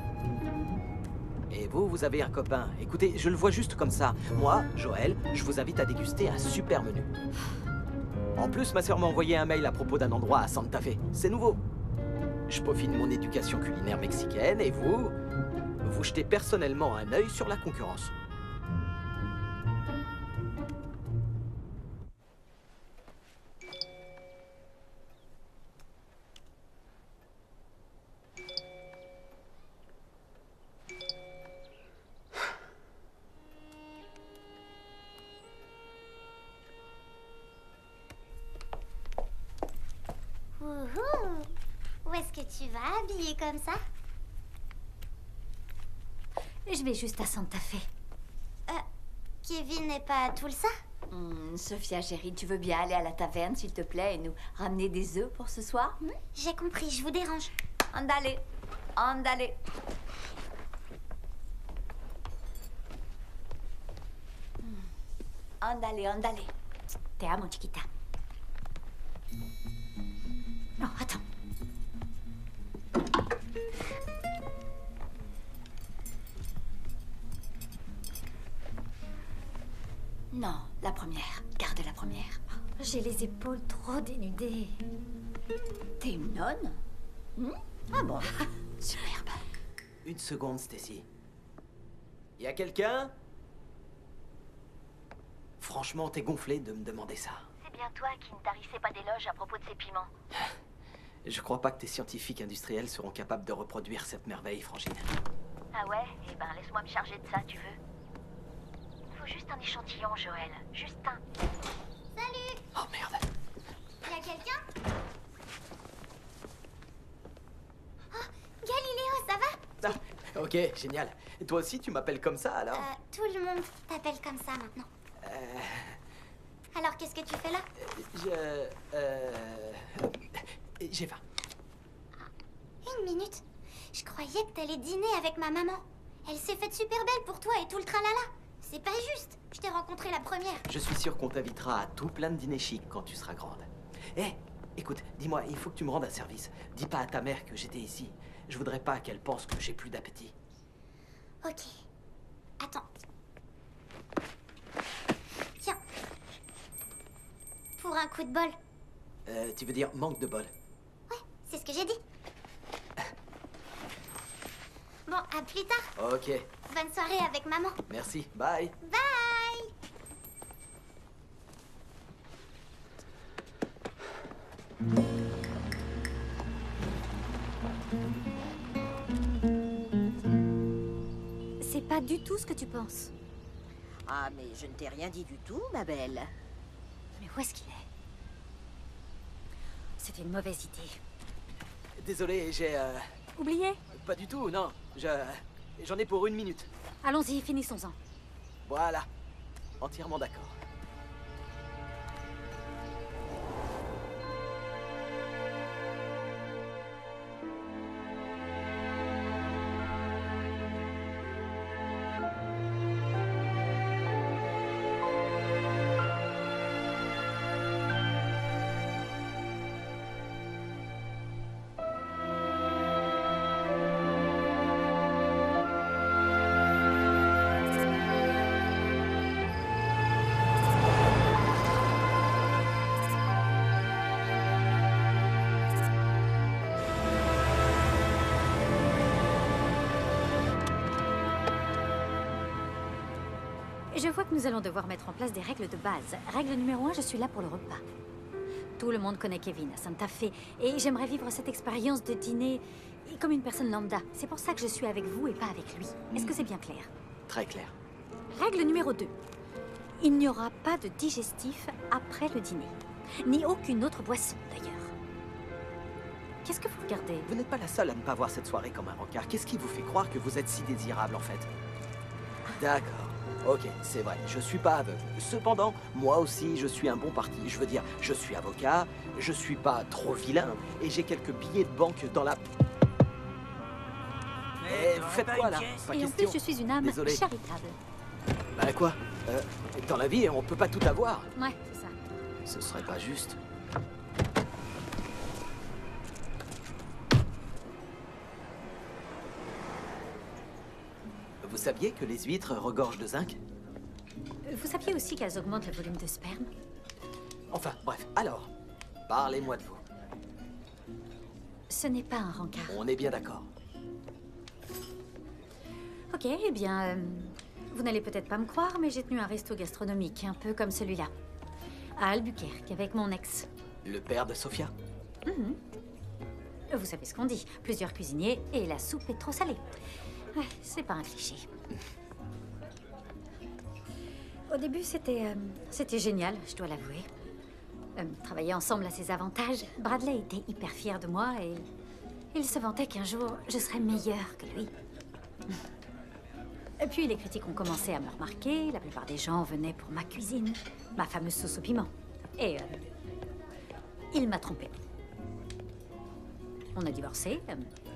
Et vous, vous avez un copain. Écoutez, je le vois juste comme ça. Moi, Joël, je vous invite à déguster un super menu. En plus, ma sœur m'a envoyé un mail à propos d'un endroit à Santa Fe. C'est nouveau. Je peaufine mon éducation culinaire mexicaine et vous jetez personnellement un œil sur la concurrence. Wouhou! Où est-ce que tu vas, habillée comme ça? Je vais juste à Santa Fe. Kevin n'est pas à Tulsa? Sophia, chérie, tu veux bien aller à la taverne, s'il te plaît, et nous ramener des œufs pour ce soir? J'ai compris, je vous dérange. Andale, andale. Andale, andale. Te amo, chiquita. Non, attends. Non, la première. Garde la première. J'ai les épaules trop dénudées. T'es une nonne? Ah bon? Superbe. Une seconde, Stacy. Y a quelqu'un? Franchement, t'es gonflé de me demander ça. C'est bien toi qui ne tarissais pas d'éloges à propos de ces piments. Je crois pas que tes scientifiques industriels seront capables de reproduire cette merveille, Frangine. Ah ouais? Eh ben laisse-moi me charger de ça, tu veux? Il faut juste un échantillon, Joël. Juste un. Salut! Oh merde. Y a quelqu'un? Oh, Galiléo, ça va? Ah, ok, génial. Et toi aussi, tu m'appelles comme ça, alors? Tout le monde t'appelle comme ça maintenant. Alors, qu'est-ce que tu fais là? J'ai faim. Une minute. Je croyais que t'allais dîner avec ma maman. Elle s'est faite super belle pour toi et tout le tralala. C'est pas juste. Je t'ai rencontré la première. Je suis sûr qu'on t'invitera à tout plein de dîners chics quand tu seras grande. Écoute, dis-moi, il faut que tu me rendes un service. Dis pas à ta mère que j'étais ici. Je voudrais pas qu'elle pense que j'ai plus d'appétit. Ok. un coup de bol. Tu veux dire manque de bol? C'est ce que j'ai dit. Bon, à plus tard. Ok, Bonne soirée avec maman. merci, bye. Bye. C'est pas du tout ce que tu penses. Ah, mais je ne t'ai rien dit du tout, ma belle. Mais où est-ce qu'il est? C'était une mauvaise idée. Désolé, j'ai... Oublié? Pas du tout, non. J'en ai pour 1 minute. Allons-y, finissons-en. Voilà. Entièrement d'accord. Je vois que nous allons devoir mettre en place des règles de base. Règle numéro 1, je suis là pour le repas. Tout le monde connaît Kevin à Santa Fe et j'aimerais vivre cette expérience de dîner comme une personne lambda. C'est pour ça que je suis avec vous et pas avec lui. Est-ce que c'est bien clair? Très clair. Règle numéro 2. Il n'y aura pas de digestif après le dîner. Ni aucune autre boisson, d'ailleurs. Qu'est-ce que vous regardez? Vous n'êtes pas la seule à ne pas voir cette soirée comme un rencard. Qu'est-ce qui vous fait croire que vous êtes si désirable, en fait? D'accord. Ok, c'est vrai, je suis pas aveugle. Cependant, moi aussi, je suis un bon parti. Je veux dire, je suis avocat, je suis pas trop vilain, et j'ai quelques billets de banque dans la... Eh, vous faites quoi, là? Pas Et en question. plus, je suis une âme Désolé. charitable. Bah quoi? Dans la vie, on peut pas tout avoir. Ouais, c'est ça. Ce serait pas juste. Vous saviez que les huîtres regorgent de zinc? Vous saviez aussi qu'elles augmentent le volume de sperme? Enfin, bref, alors, parlez-moi de vous. Ce n'est pas un rencard. On est bien d'accord. Ok, eh bien, vous n'allez peut-être pas me croire, mais j'ai tenu un resto gastronomique, un peu comme celui-là. À Albuquerque, avec mon ex. Le père de Sophia? Mhm. Vous savez ce qu'on dit, plusieurs cuisiniers et la soupe est trop salée. Ouais, c'est pas un cliché. Au début, c'était génial, je dois l'avouer. Travailler ensemble a ses avantages. Bradley était hyper fier de moi et il se vantait qu'un jour, je serais meilleure que lui. Et puis, les critiques ont commencé à me remarquer. La plupart des gens venaient pour ma cuisine, ma fameuse sauce au piment. Et il m'a trompée. On a divorcé.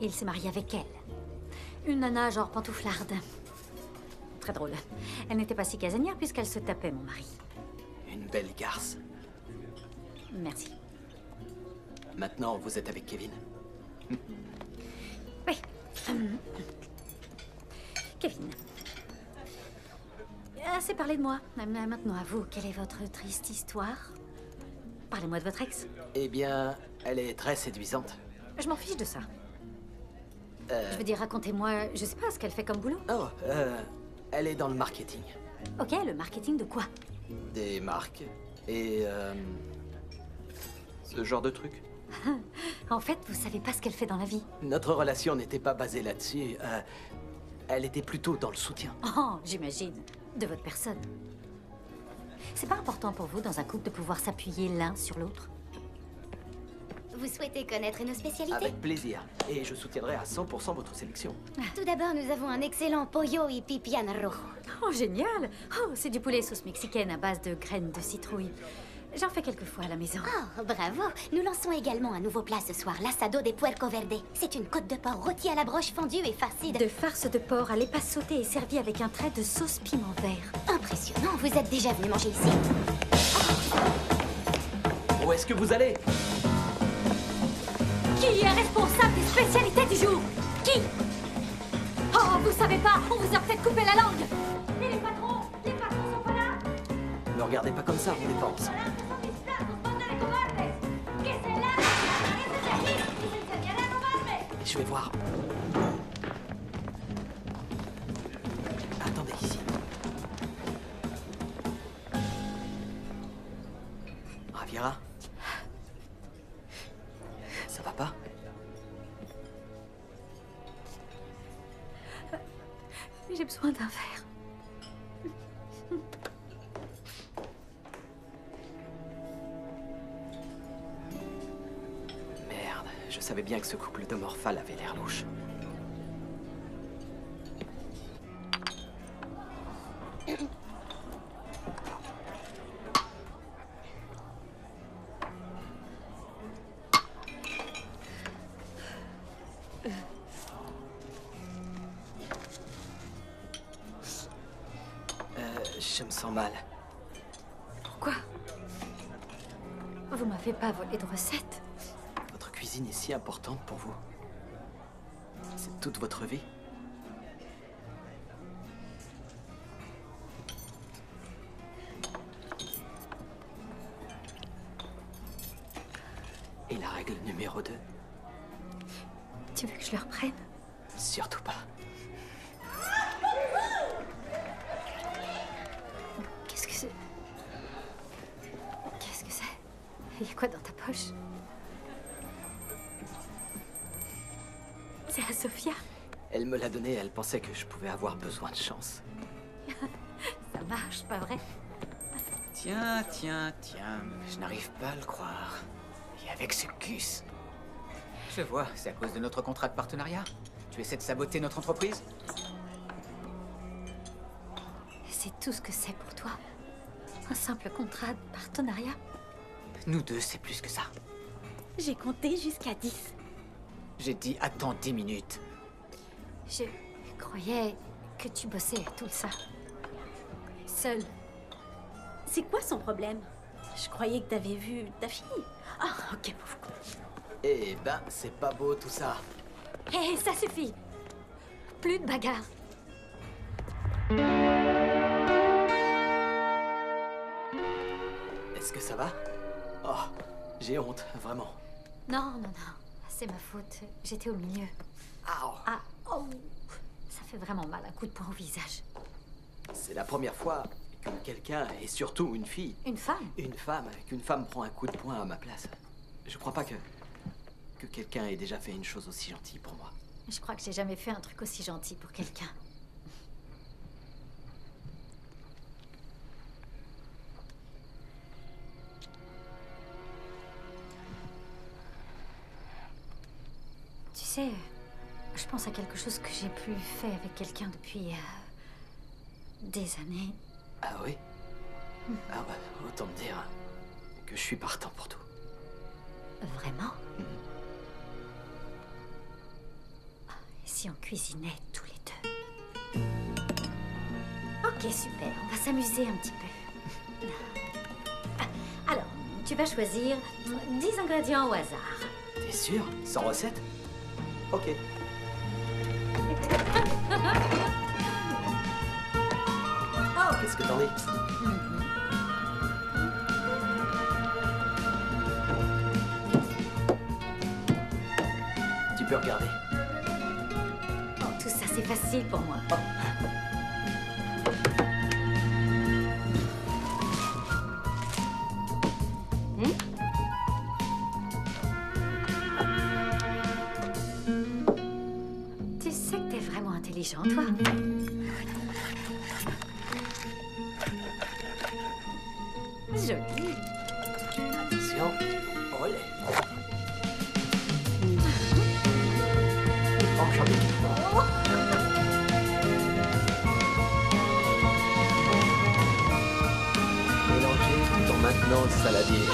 Il s'est marié avec elle. Une nana genre pantouflarde. Très drôle. Elle n'était pas si casanière puisqu'elle se tapait mon mari. Une belle garce. Merci. Maintenant, vous êtes avec Kevin? Oui. Kevin. Assez parlé de moi. Maintenant, à vous, quelle est votre triste histoire? Parlez-moi de votre ex. Eh bien, elle est très séduisante. Je m'en fiche de ça. Je veux dire, racontez-moi, je sais pas ce qu'elle fait comme boulot. Oh, elle est dans le marketing. Ok, le marketing de quoi? Des marques et... ce genre de truc. En fait, vous savez pas ce qu'elle fait dans la vie. Notre relation n'était pas basée là-dessus. Elle était plutôt dans le soutien. Oh, j'imagine. De votre personne. C'est pas important pour vous, dans un couple, de pouvoir s'appuyer l'un sur l'autre? Vous souhaitez connaître nos spécialités? Avec plaisir. Et je soutiendrai à 100% votre sélection. Tout d'abord, nous avons un excellent pollo y pipián rojo. Oh, génial! Oh, c'est du poulet sauce mexicaine à base de graines de citrouille. J'en fais quelques fois à la maison. Oh, bravo! Nous lançons également un nouveau plat ce soir, l'assado de puerco verde. C'est une côte de porc rôtie à la broche fondue et farcie De farce de porc à l'épaisse sautée et servie avec un trait de sauce piment vert. Impressionnant! Vous êtes déjà venu manger ici? Où est-ce que vous allez? Qui est responsable des spécialités du jour? Qui? Oh, vous savez pas, on vous a peut-être coupé la langue. Et les patrons sont pas là? Ne regardez pas comme ça, on dépense. Voilà, ce sont des splats, on se je vais voir. Attendez ici. Raviera? Ça va pas? J'ai besoin d'un verre. Merde, je savais bien que ce couple de morphales avait l'air louche. Je me sens mal. Pourquoi? Vous m'avez pas volé de recette? Votre cuisine est si importante pour vous. C'est toute votre vie. Et la règle numéro 2? Tu veux que je le reprenne? Surtout pas. Qu'est-ce que c'est? Qu'est-ce que c'est? Il y a quoi dans ta poche? C'est à Sophia? Elle me l'a donné, elle pensait que je pouvais avoir besoin de chance. Ça marche, pas vrai? Tiens, je n'arrive pas à le croire. Et avec ce Gus. Je vois, c'est à cause de notre contrat de partenariat. Tu essaies de saboter notre entreprise? C'est tout ce que c'est pour toi? Un simple contrat de partenariat? Nous deux, c'est plus que ça. J'ai compté jusqu'à 10. J'ai dit attends 10 minutes. Je croyais que tu bossais à tout ça. Seul. C'est quoi son problème? Je croyais que t'avais vu ta fille. Ah, ok. Eh ben, c'est pas beau tout ça. Hé, ça suffit! Plus de bagarre. Est-ce que ça va? Oh, j'ai honte, vraiment. Non, c'est ma faute. J'étais au milieu. Ah, oh! Ça fait vraiment mal, un coup de poing au visage. C'est la première fois que quelqu'un, et surtout une fille... Une femme? Qu'une femme prend un coup de poing à ma place. Je crois pas que quelqu'un ait déjà fait une chose aussi gentille pour moi. Je crois que j'ai jamais fait un truc aussi gentil pour quelqu'un. Tu sais, je pense à quelque chose que j'ai plus fait avec quelqu'un depuis des années. Ah oui? Ah bah, autant me dire que je suis partant pour tout. Vraiment? Et si on cuisinait tous les deux? Ok, super. On va s'amuser un petit peu. Alors, tu vas choisir 10 ingrédients au hasard. T'es sûr? Sans recette? Ok. Oh! Qu'est-ce que t'en dis? Tu peux regarder. Oh, tout ça, c'est facile pour moi. Oh. Tu sais que t'es vraiment intelligent, toi. Joli. Attention. Olé. Enchanté. Mélanger tout en maintenant le saladier.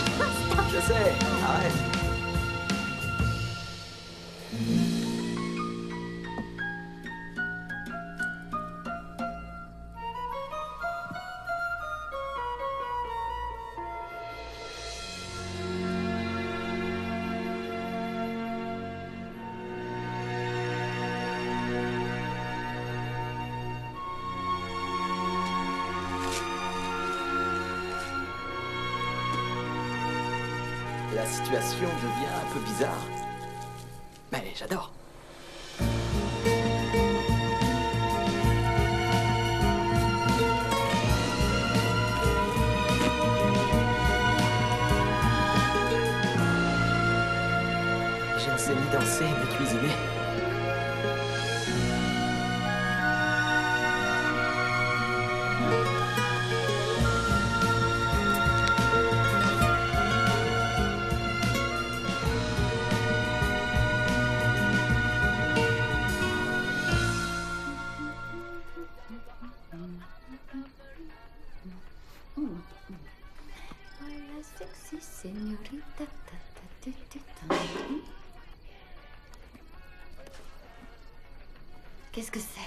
Je sais. Arrête. La situation devient un peu bizarre. Mais j'adore. danser ni cuisiner. Qu'est-ce que c'est?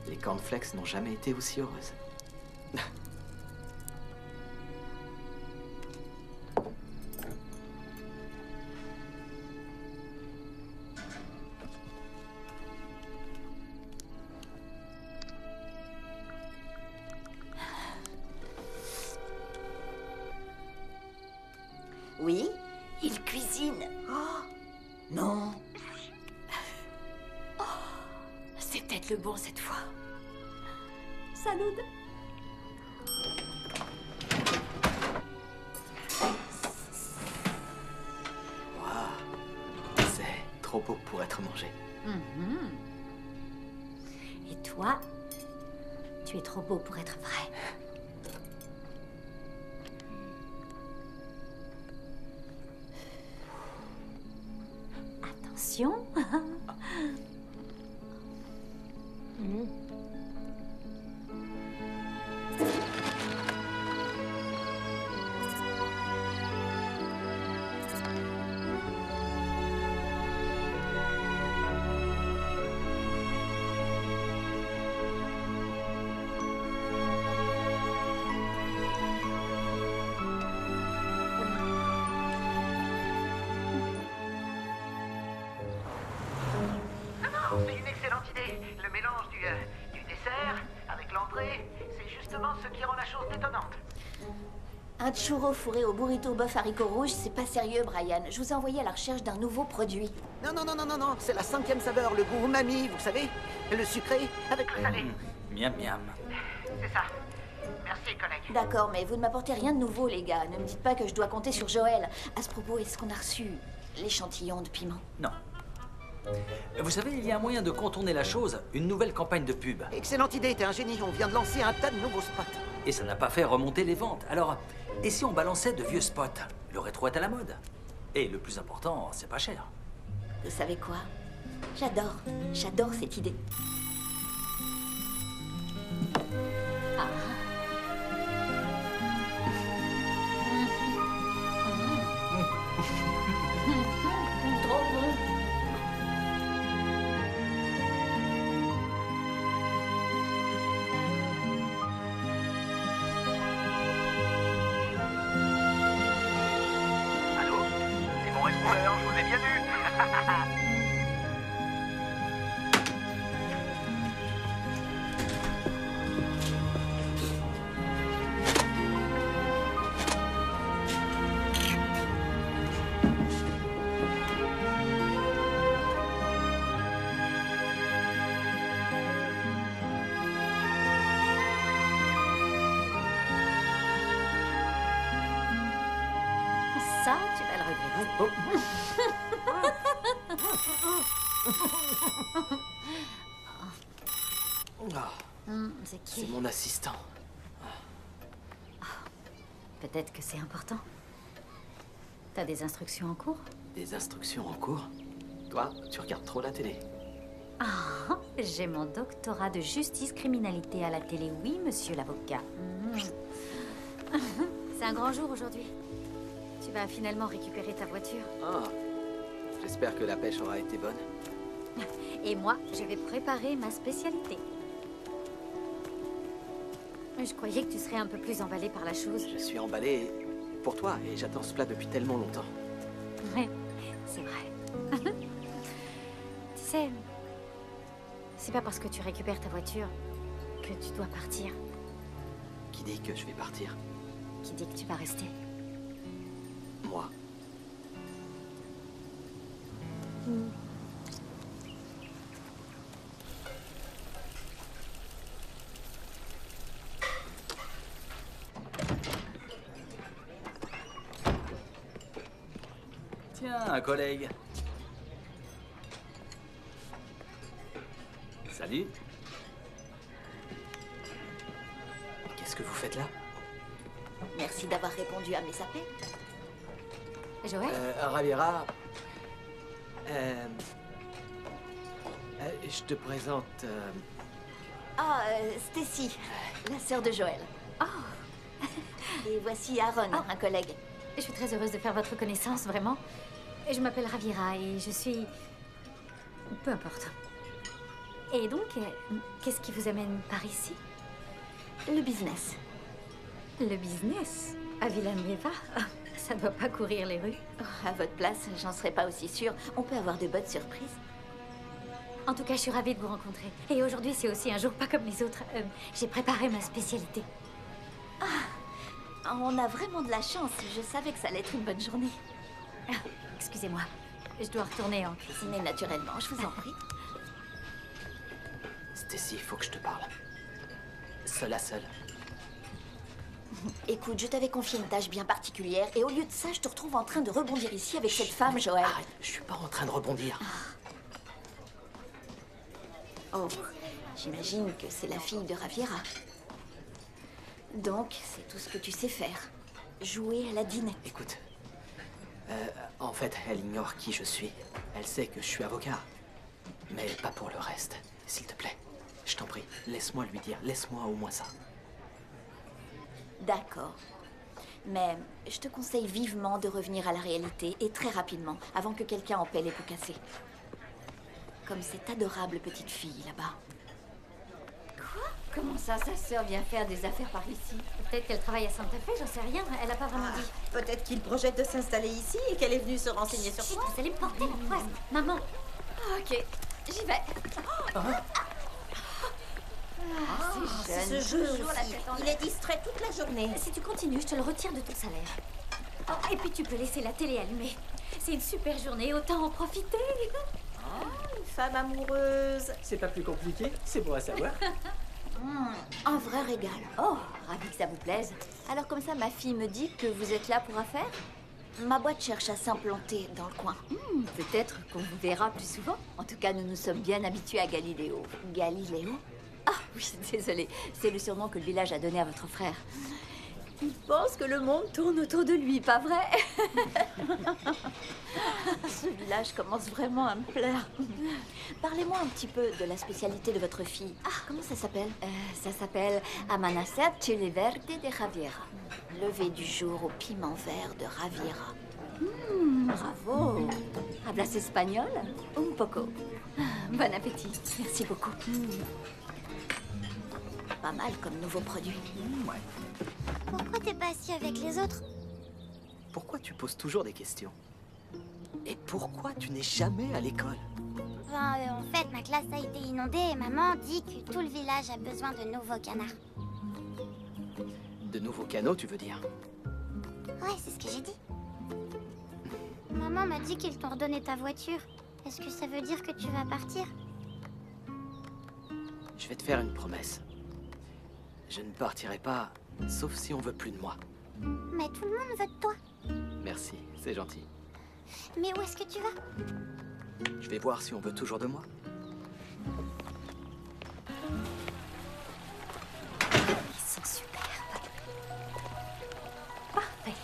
Les cornflakes n'ont jamais été aussi heureuses. Oui, il cuisine. Oh, non. Oh, c'est peut-être le bon cette fois. Salud. Waouh, c'est trop beau pour être mangé. Et toi, tu es trop beau pour être vrai. Attention. C'est une excellente idée. Le mélange du dessert avec l'entrée, c'est justement ce qui rend la chose détonnante. Un churro fourré au burrito bœuf haricots rouges, c'est pas sérieux, Brian. Je vous ai envoyé à la recherche d'un nouveau produit. Non, non, non, non, non, non, c'est la 5e saveur, le goût umami, vous savez? Le sucré avec le salé. Miam miam. C'est ça. Merci, collègue. D'accord, mais vous ne m'apportez rien de nouveau, les gars. Ne me dites pas que je dois compter sur Joël. À ce propos, est-ce qu'on a reçu l'échantillon de piment? Non. Vous savez, il y a un moyen de contourner la chose, une nouvelle campagne de pub. Excellente idée, t'es un génie. On vient de lancer un tas de nouveaux spots. Et ça n'a pas fait remonter les ventes. Alors, et si on balançait de vieux spots? Le rétro est à la mode. Et le plus important, c'est pas cher. Vous savez quoi? J'adore cette idée. Trop bon. Allô? C'est mon répondeur, je vous ai bien vu. Ça, tu vas le regretter. C'est qui? C'est mon assistant. Peut-être que c'est important. T'as des instructions en cours? Des instructions en cours? Toi, tu regardes trop la télé. Ah, j'ai mon doctorat de justice criminalité à la télé, oui, monsieur l'avocat. C'est un grand jour aujourd'hui. Tu vas finalement récupérer ta voiture. Ah, j'espère que la pêche aura été bonne. Et moi, je vais préparer ma spécialité. Je croyais que tu serais un peu plus emballé par la chose. Je suis emballé pour toi et j'attends ce plat depuis tellement longtemps. Ouais, c'est vrai. Tu sais, c'est pas parce que tu récupères ta voiture que tu dois partir. Qui dit que je vais partir? Qui dit que tu vas rester? Moi. Tiens, un collègue. Salut. Qu'est-ce que vous faites là? Merci d'avoir répondu à mes appels. Joël? Raviera. Je te présente. Ah, Stacy, la sœur de Joël. Oh! Et voici Aaron, un collègue. Je suis très heureuse de faire votre connaissance, vraiment. Je m'appelle Ravira et je suis... Peu importe. Et donc, qu'est-ce qui vous amène par ici? Le business. Le business? À Villanueva? Ça doit pas courir les rues. Oh, à votre place, j'en serais pas aussi sûre. On peut avoir de bonnes surprises. En tout cas, je suis ravie de vous rencontrer. Et aujourd'hui, c'est aussi un jour pas comme les autres. J'ai préparé ma spécialité. Ah, on a vraiment de la chance. Je savais que ça allait être une bonne journée. Ah, excusez-moi, je dois retourner en cuisine. Mais naturellement, je vous en prie. Stacy, il faut que je te parle. Seul à seul. Écoute, je t'avais confié une tâche bien particulière et au lieu de ça, je te retrouve en train de rebondir ici avec cette femme, Joël. Arrête, je suis pas en train de rebondir. Oh, j'imagine que c'est la fille de Raviera. Donc, c'est tout ce que tu sais faire. Jouer à la dinette. Écoute, en fait, elle ignore qui je suis. Elle sait que je suis avocat. Mais pas pour le reste. S'il te plaît, je t'en prie, laisse-moi lui dire. Laisse-moi au moins ça. D'accord. Mais je te conseille vivement de revenir à la réalité et très rapidement, avant que quelqu'un en paie les pots cassés. Comme cette adorable petite fille là-bas. Quoi? Comment ça, sa sœur vient faire des affaires par ici? Peut-être qu'elle travaille à Santa Fe, j'en sais rien. Elle a pas vraiment dit. Peut-être qu'il projette de s'installer ici et qu'elle est venue se renseigner sur Chut, toi. vous allez me porter la poisse. Maman. Ok, j'y vais. C'est ce jeu aussi. Il est distrait toute la journée. Si tu continues, je te le retire de ton salaire. Oh, et puis tu peux laisser la télé allumée. C'est une super journée, autant en profiter. Une femme amoureuse. C'est pas plus compliqué, c'est bon à savoir. Un vrai régal. Oh, ravi que ça vous plaise. Alors comme ça, ma fille me dit que vous êtes là pour affaires? Ma boîte cherche à s'implanter dans le coin. Peut-être qu'on vous verra plus souvent. En tout cas, nous nous sommes bien habitués à Galiléo. Galiléo? Ah oui, désolée. C'est le surnom que le village a donné à votre frère. Il pense que le monde tourne autour de lui, pas vrai? Ce village commence vraiment à me plaire. Parlez-moi un petit peu de la spécialité de votre fille. Ah, comment ça s'appelle? Ça s'appelle Amanecer Chile Verde de Raviera. Lever du jour au piment vert de Raviera. Bravo. Hablas espagnol? Un poco. Bon appétit. Merci beaucoup. Pas mal comme nouveau produit. Ouais. Pourquoi t'es pas assis avec les autres? Pourquoi tu poses toujours des questions? Et pourquoi tu n'es jamais à l'école? En fait, ma classe a été inondée et maman dit que tout le village a besoin de nouveaux canards. De nouveaux canaux, tu veux dire? Ouais, c'est ce que j'ai dit. Maman m'a dit qu'ils t'ont redonné ta voiture. Est-ce que ça veut dire que tu vas partir? Je vais te faire une promesse. Je ne partirai pas, sauf si on veut plus de moi. Mais tout le monde veut de toi. Merci, c'est gentil. Mais où est-ce que tu vas? Je vais voir si on veut toujours de moi. Ils sont superbes. Parfait.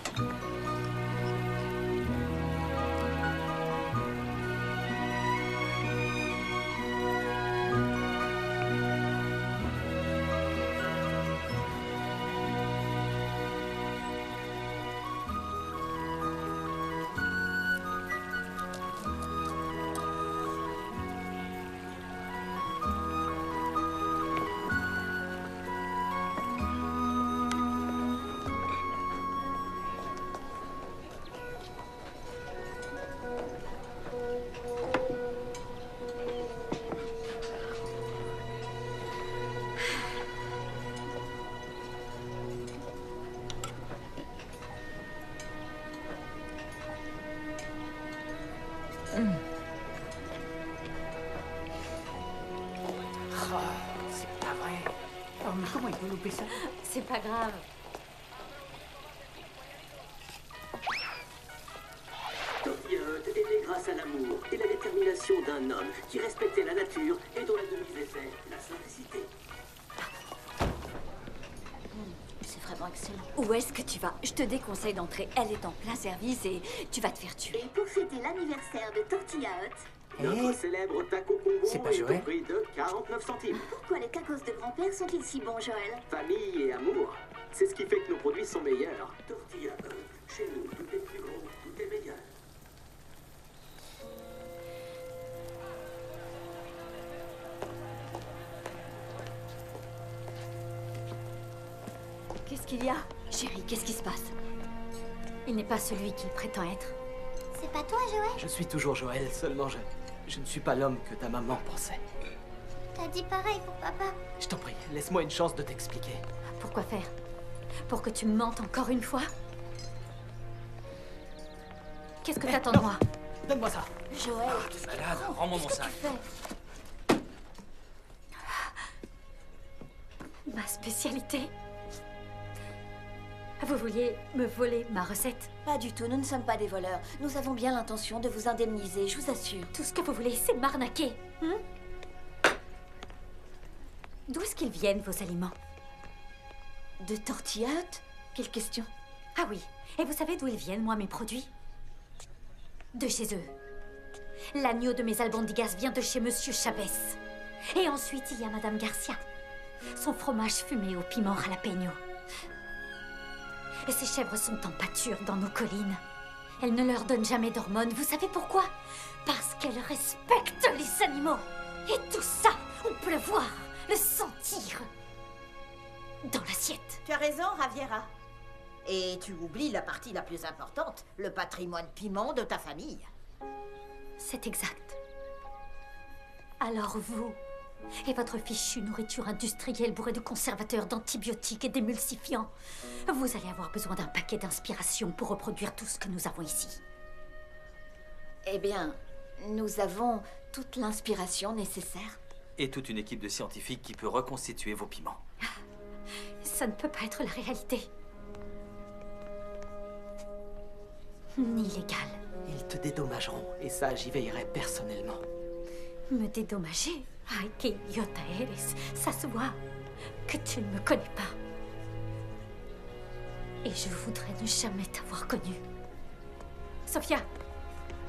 C'est pas vrai. Oh, mais comment il peut louper ça? C'est pas grave. Tortilla Hut est né grâce à l'amour et la détermination d'un homme qui respectait la nature et dont la devise était la simplicité. C'est vraiment excellent. Où est-ce que tu vas? Je te déconseille d'entrer. Elle est en plein service et tu vas te faire tuer. Et pour fêter l'anniversaire de Tortilla Hut, Notre célèbre taco combo C'est pas est Joël au prix de 49 centimes. pourquoi les tacos de grand-père sont-ils si bons, Joël? Famille et amour, c'est ce qui fait que nos produits sont meilleurs. Tortilla Hut, chez nous, tout est plus gros, tout est meilleur. Qu'est-ce qu'il y a? Chérie, qu'est-ce qui se passe? Il n'est pas celui qu'il prétend être. C'est pas toi, Joël? Je suis toujours Joël, seulement je ne suis pas l'homme que ta maman pensait. T'as dit pareil pour papa. Je t'en prie, laisse-moi une chance de t'expliquer. Pourquoi faire? Pour que tu me mentes encore une fois? Qu'est-ce que t'attends de moi? Donne-moi ça. Joël, T'es malade, rends-moi mon sac. ma spécialité? Vous vouliez me voler ma recette? Pas du tout, nous ne sommes pas des voleurs. Nous avons bien l'intention de vous indemniser, je vous assure. Tout ce que vous voulez, c'est m'arnaquer. D'où est-ce qu'ils viennent, vos aliments? De Tortilla Hut? Quelle question? Ah oui, et vous savez d'où ils viennent, moi, mes produits? De chez eux. L'agneau de mes albondigas vient de chez Monsieur Chavez. Et ensuite, il y a Madame Garcia. Son fromage fumé au piment jalapeno. Et ces chèvres sont en pâture dans nos collines. Elles ne leur donnent jamais d'hormones. Vous savez pourquoi? Parce qu'elles respectent les animaux. Et tout ça, on peut le voir, le sentir dans l'assiette. Tu as raison, Raviera. Et tu oublies la partie la plus importante, le patrimoine piment de ta famille. C'est exact. Alors vous et votre fichue nourriture industrielle bourrée de conservateurs, d'antibiotiques et d'émulsifiants, vous allez avoir besoin d'un paquet d'inspiration pour reproduire tout ce que nous avons ici. Eh bien, nous avons toute l'inspiration nécessaire. Et toute une équipe de scientifiques qui peut reconstituer vos piments. Ça ne peut pas être la réalité. Ni légal. Ils te dédommageront, et ça, j'y veillerai personnellement. Me dédommager? Ay, que idiota eres. Ça se voit que tu ne me connais pas. Et je voudrais ne jamais t'avoir connue. Sophia!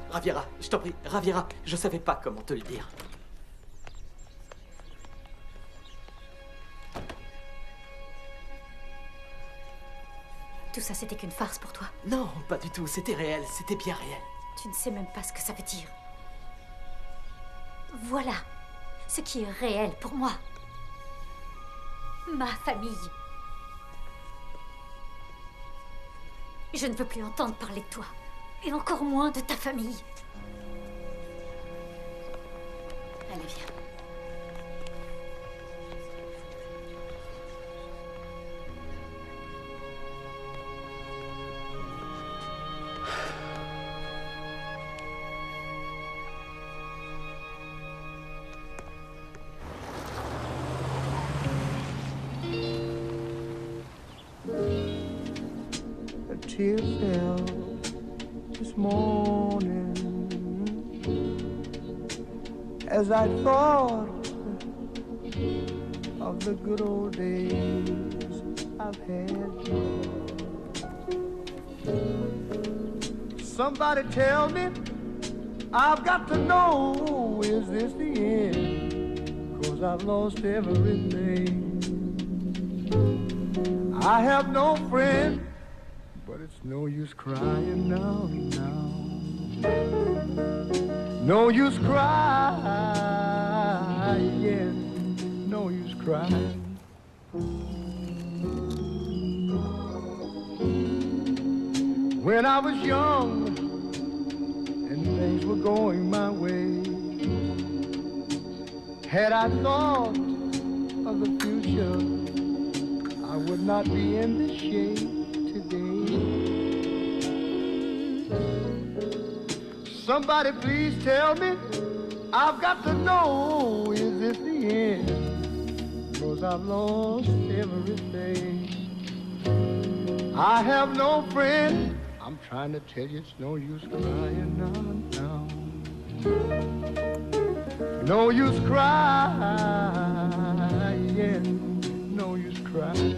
Raviera, je t'en prie, Raviera, je savais pas comment te le dire. Tout ça, c'était qu'une farce pour toi? Non, pas du tout, c'était réel, c'était bien réel. Tu ne sais même pas ce que ça veut dire. Voilà ce qui est réel pour moi. Ma famille. Je ne veux plus entendre parler de toi. Et encore moins de ta famille. Allez, viens. Tear fell this morning as I thought of the good old days I've had. Somebody tell me, I've got to know, is this the end? 'Cause I've lost everything. I have no friend, but it's no use crying now. No use crying, no use crying. When I was young and things were going my way, had I thought of the future, I would not be in this shape today. Somebody please tell me, I've got to know, is this the end? 'Cause I've lost everything. I have no friend, I'm trying to tell you it's no use crying now. No use crying, no use crying.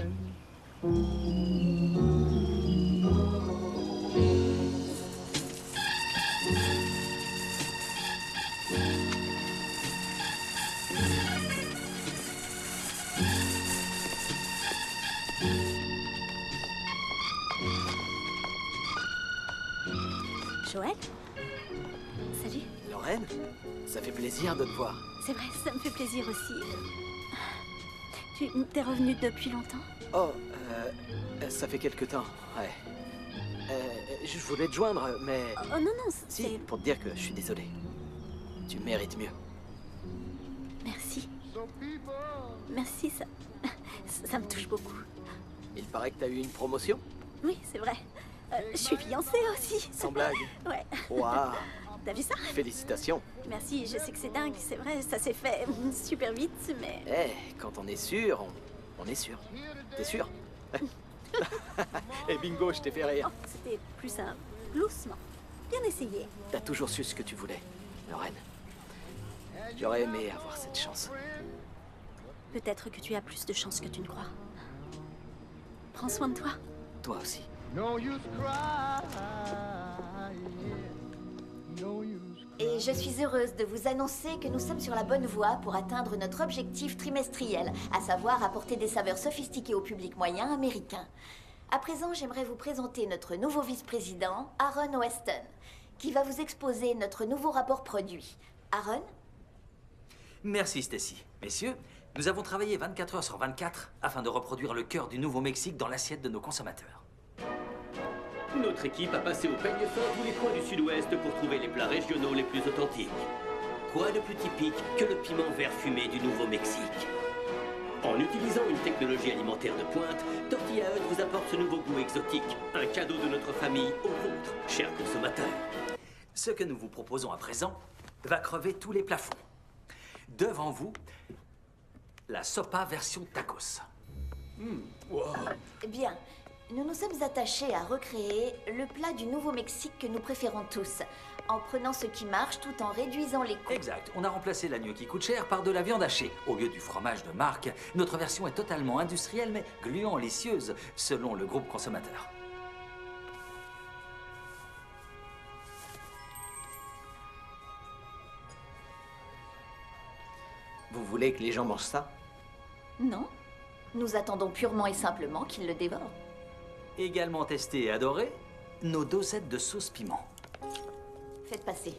Joël? Salut. Lorraine, ça fait plaisir de te voir. C'est vrai, ça me fait plaisir aussi. Tu t'es revenu depuis longtemps? Oh, ça fait quelque temps, ouais. Je voulais te joindre, mais... Oh non, non, c'est... Si, pour te dire que je suis désolé. Tu mérites mieux. Merci. Merci, ça me touche beaucoup. Il paraît que t'as eu une promotion? Oui, c'est vrai. Je suis fiancée aussi. Sans blague? Ouais. Waouh! T'as vu ça? Félicitations. Merci, je sais que c'est dingue, c'est vrai, ça s'est fait super vite, mais... Quand on est sûr, on est sûr. T'es sûr? Et bingo, je t'ai fait rire. Oh, c'était plus un gloussement. Bien essayé. T'as toujours su ce que tu voulais, Lorraine. J'aurais aimé avoir cette chance. Peut-être que tu as plus de chance que tu ne crois. Prends soin de toi. Toi aussi. No use crying, no use. Et je suis heureuse de vous annoncer que nous sommes sur la bonne voie pour atteindre notre objectif trimestriel, à savoir apporter des saveurs sophistiquées au public moyen américain. À présent, j'aimerais vous présenter notre nouveau vice-président, Aaron Weston, qui va vous exposer notre nouveau rapport produit. Aaron? Merci, Stacy. Messieurs, nous avons travaillé 24 heures sur 24 afin de reproduire le cœur du Nouveau-Mexique dans l'assiette de nos consommateurs. Notre équipe a passé au peigne fin tous les coins du sud-ouest pour trouver les plats régionaux les plus authentiques. Quoi de plus typique que le piment vert fumé du Nouveau-Mexique? En utilisant une technologie alimentaire de pointe, Tortilla Hut vous apporte ce nouveau goût exotique, un cadeau de notre famille au vôtre, chers consommateurs. Ce que nous vous proposons à présent va crever tous les plafonds. Devant vous, la sopa version tacos. Bien. Nous nous sommes attachés à recréer le plat du Nouveau-Mexique que nous préférons tous, en prenant ce qui marche tout en réduisant les coûts. Exact. On a remplacé l'agneau qui coûte cher par de la viande hachée. Au lieu du fromage de marque, notre version est totalement industrielle mais gluant-licieuse, selon le groupe consommateur. Vous voulez que les gens mangent ça? Non. Nous attendons purement et simplement qu'ils le dévorent. Également testé et adoré, nos dosettes de sauce piment. Faites passer.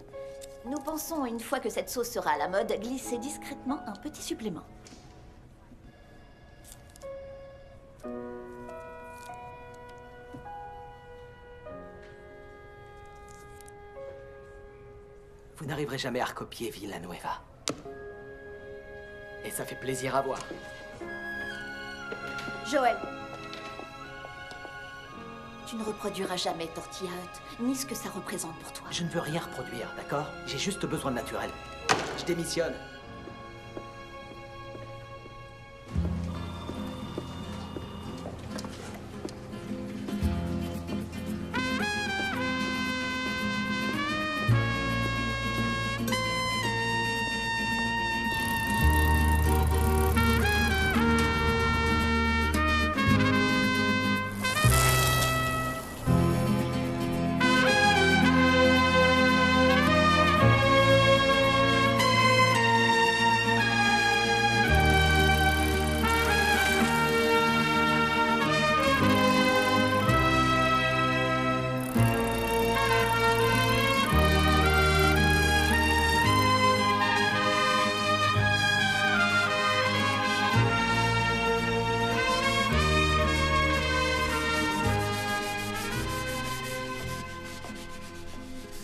Nous pensons, une fois que cette sauce sera à la mode, glisser discrètement un petit supplément. Vous n'arriverez jamais à recopier Villanueva. Et ça fait plaisir à voir. Joël, tu ne reproduiras jamais Tortilla Hut, ni ce que ça représente pour toi. Je ne veux rien reproduire, d'accord? J'ai juste besoin de naturel. Je démissionne.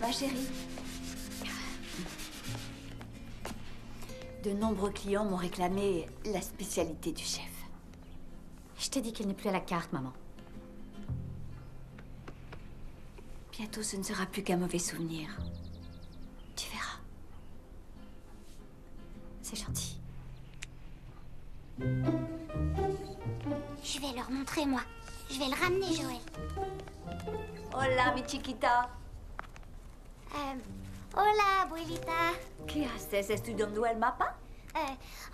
Ma chérie. De nombreux clients m'ont réclamé la spécialité du chef. Je t'ai dit qu'il n'est plus à la carte, maman. Bientôt, ce ne sera plus qu'un mauvais souvenir. Tu verras. C'est gentil. Je vais leur montrer, moi. Je vais le ramener, Joël. Hola, mi chiquita. Hola, abuelita. ¿Qué haces? ¿Estudiando el mapa?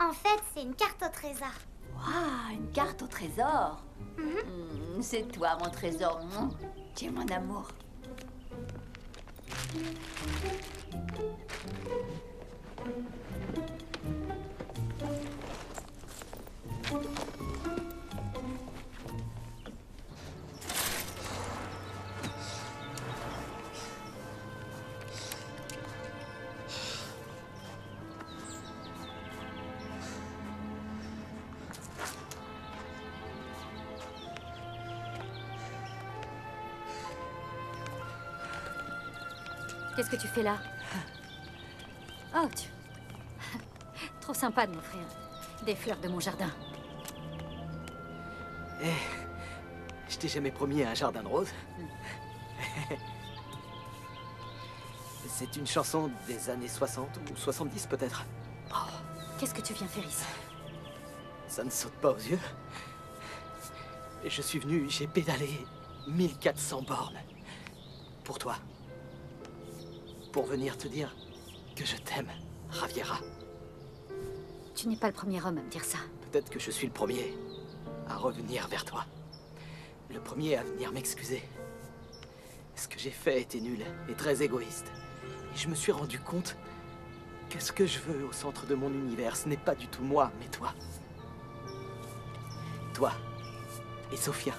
En fait, c'est une carte au trésor. Waouh, une carte au trésor. C'est toi, mon trésor. Tu es mon amour. Qu'est-ce que tu fais là? Oh, tu... Trop sympa de m'offrir des fleurs de mon jardin. Eh, je t'ai jamais promis un jardin de roses. C'est une chanson des années 60 ou 70 peut-être. Oh, qu'est-ce que tu viens faire ici? Ça ne saute pas aux yeux. Je suis venu, j'ai pédalé 1400 bornes. Pour toi. Pour venir te dire que je t'aime, Javiera. Tu n'es pas le premier homme à me dire ça. Peut-être que je suis le premier à revenir vers toi. Le premier à venir m'excuser. Ce que j'ai fait était nul et très égoïste. Et je me suis rendu compte que ce que je veux au centre de mon univers, ce n'est pas du tout moi, mais toi. Toi et Sofia.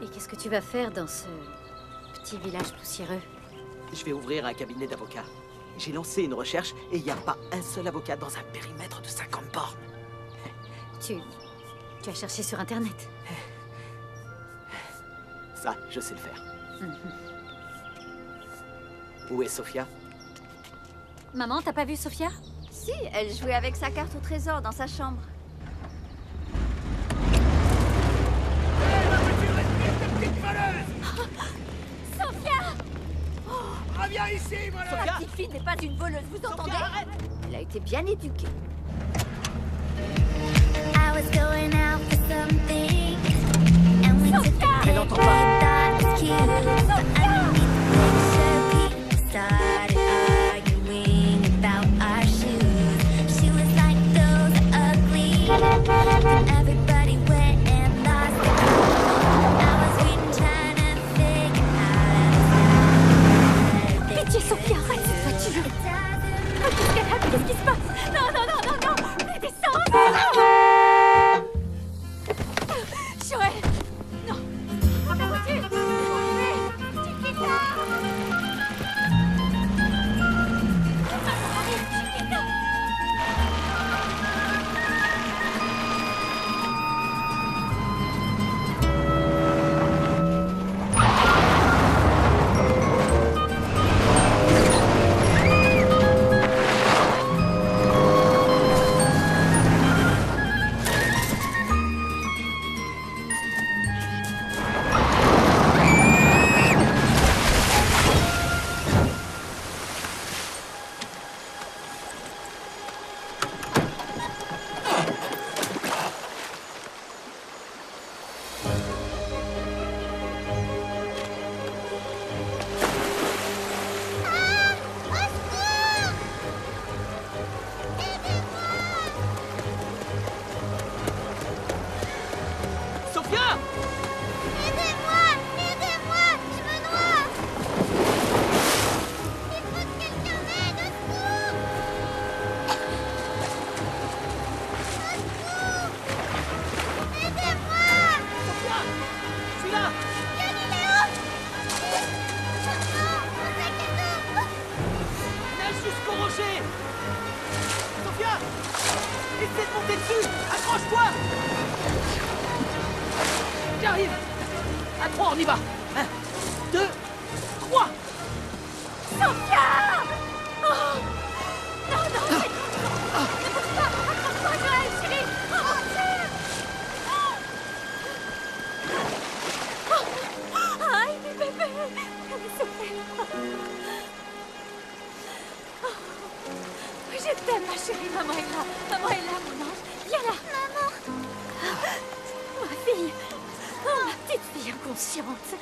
Et qu'est-ce que tu vas faire dans ce petit village poussiéreux? Je vais ouvrir un cabinet d'avocats. J'ai lancé une recherche et il n'y a pas un seul avocat dans un périmètre de 50 bornes. Tu as cherché sur Internet? Ça, je sais le faire. Où est Sofia? Maman, t'as pas vu Sofia? Si, elle jouait avec sa carte au trésor dans sa chambre. Sofia! Reviens ici, voilà! La petite fille n'est pas une voleuse, vous entendez? Elle a été bien éduquée. I was going out for something, and we took a Elle entend pas. that was cute. But underneath the picture, people started arguing about our shoes. She was like, those are ugly. Then everybody went and lost the clue. I was reading, trying to figure out. Pitié, Sofia, arrête cette voiture! Oh, qu'est-ce qu'elle a? Qu'est-ce qui se passe? Non, non, non, non, non! Mais descends! Joël! Non! Prends la voiture! Chiquita! Chiquita! Sofia! Aidez-moi! Aidez-moi! Je me noie! Il faut que quelqu'un m'aide! Au secours! Au secours! Aidez-moi! Sofia! Je suis là! Galiléo! Non, Mosaïque! Nage jusqu'au rocher! Sofia! Essaie de monter dessus! Accroche-toi! J'arrive! À 3, on y va! 1, 2, 3! Sofia! Oh! Non, non! Ne bouge pas! Accroche-toi, Joël, chérie! Oh, Dieu! Aïe, mes bébés! Je t'aime, ma chérie. Maman est là. Maman est là, mon ange. Viens là. Maman! inconsciente.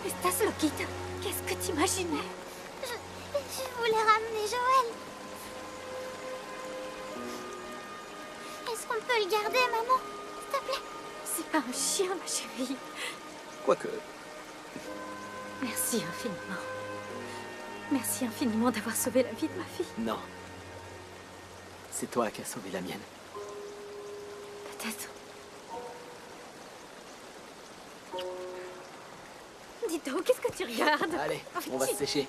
Estás loquita. Qu'est-ce que t'imaginais? Je voulais ramener Joël. Est-ce qu'on peut le garder, maman? S'il te plaît. C'est pas un chien, ma chérie. Quoique... Merci infiniment. Merci infiniment d'avoir sauvé la vie de ma fille. Non. C'est toi qui as sauvé la mienne. Peut-être. Dis donc, qu'est-ce que tu regardes? Allez, on va se sécher.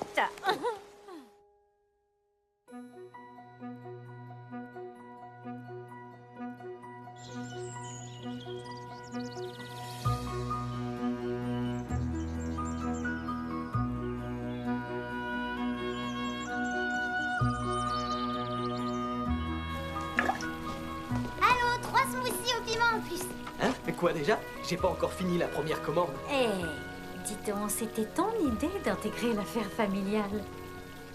Allô, 3 smoothies au piment en plus. Hein? Quoi déjà? J'ai pas encore fini la première commande. Eh, dis donc, c'était ton idée d'intégrer l'affaire familiale.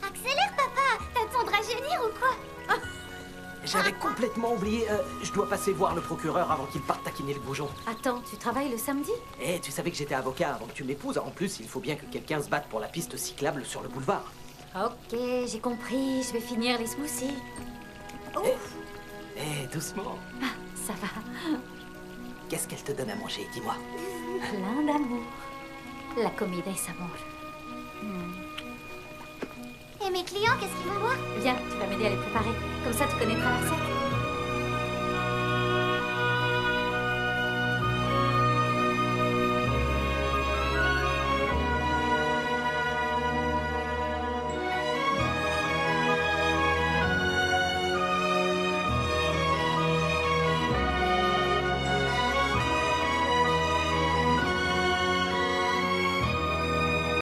Accélère, papa. T'attends de rajeunir ou quoi? J'avais complètement oublié. Je dois passer voir le procureur avant qu'il parte taquiner le goujon. Attends, tu travailles le samedi? Eh, tu savais que j'étais avocat avant que tu m'épouses. En plus, il faut bien que quelqu'un se batte pour la piste cyclable sur le boulevard. Ok, j'ai compris. Je vais finir les smoothies. Eh, doucement. Ah, ça va. Qu'est-ce qu'elle te donne à manger? Dis-moi. Plein d'amour. La comida es amor. Et mes clients, qu'est-ce qu'ils vont boire? Viens, tu vas m'aider à les préparer. Comme ça, tu connaîtras la recette.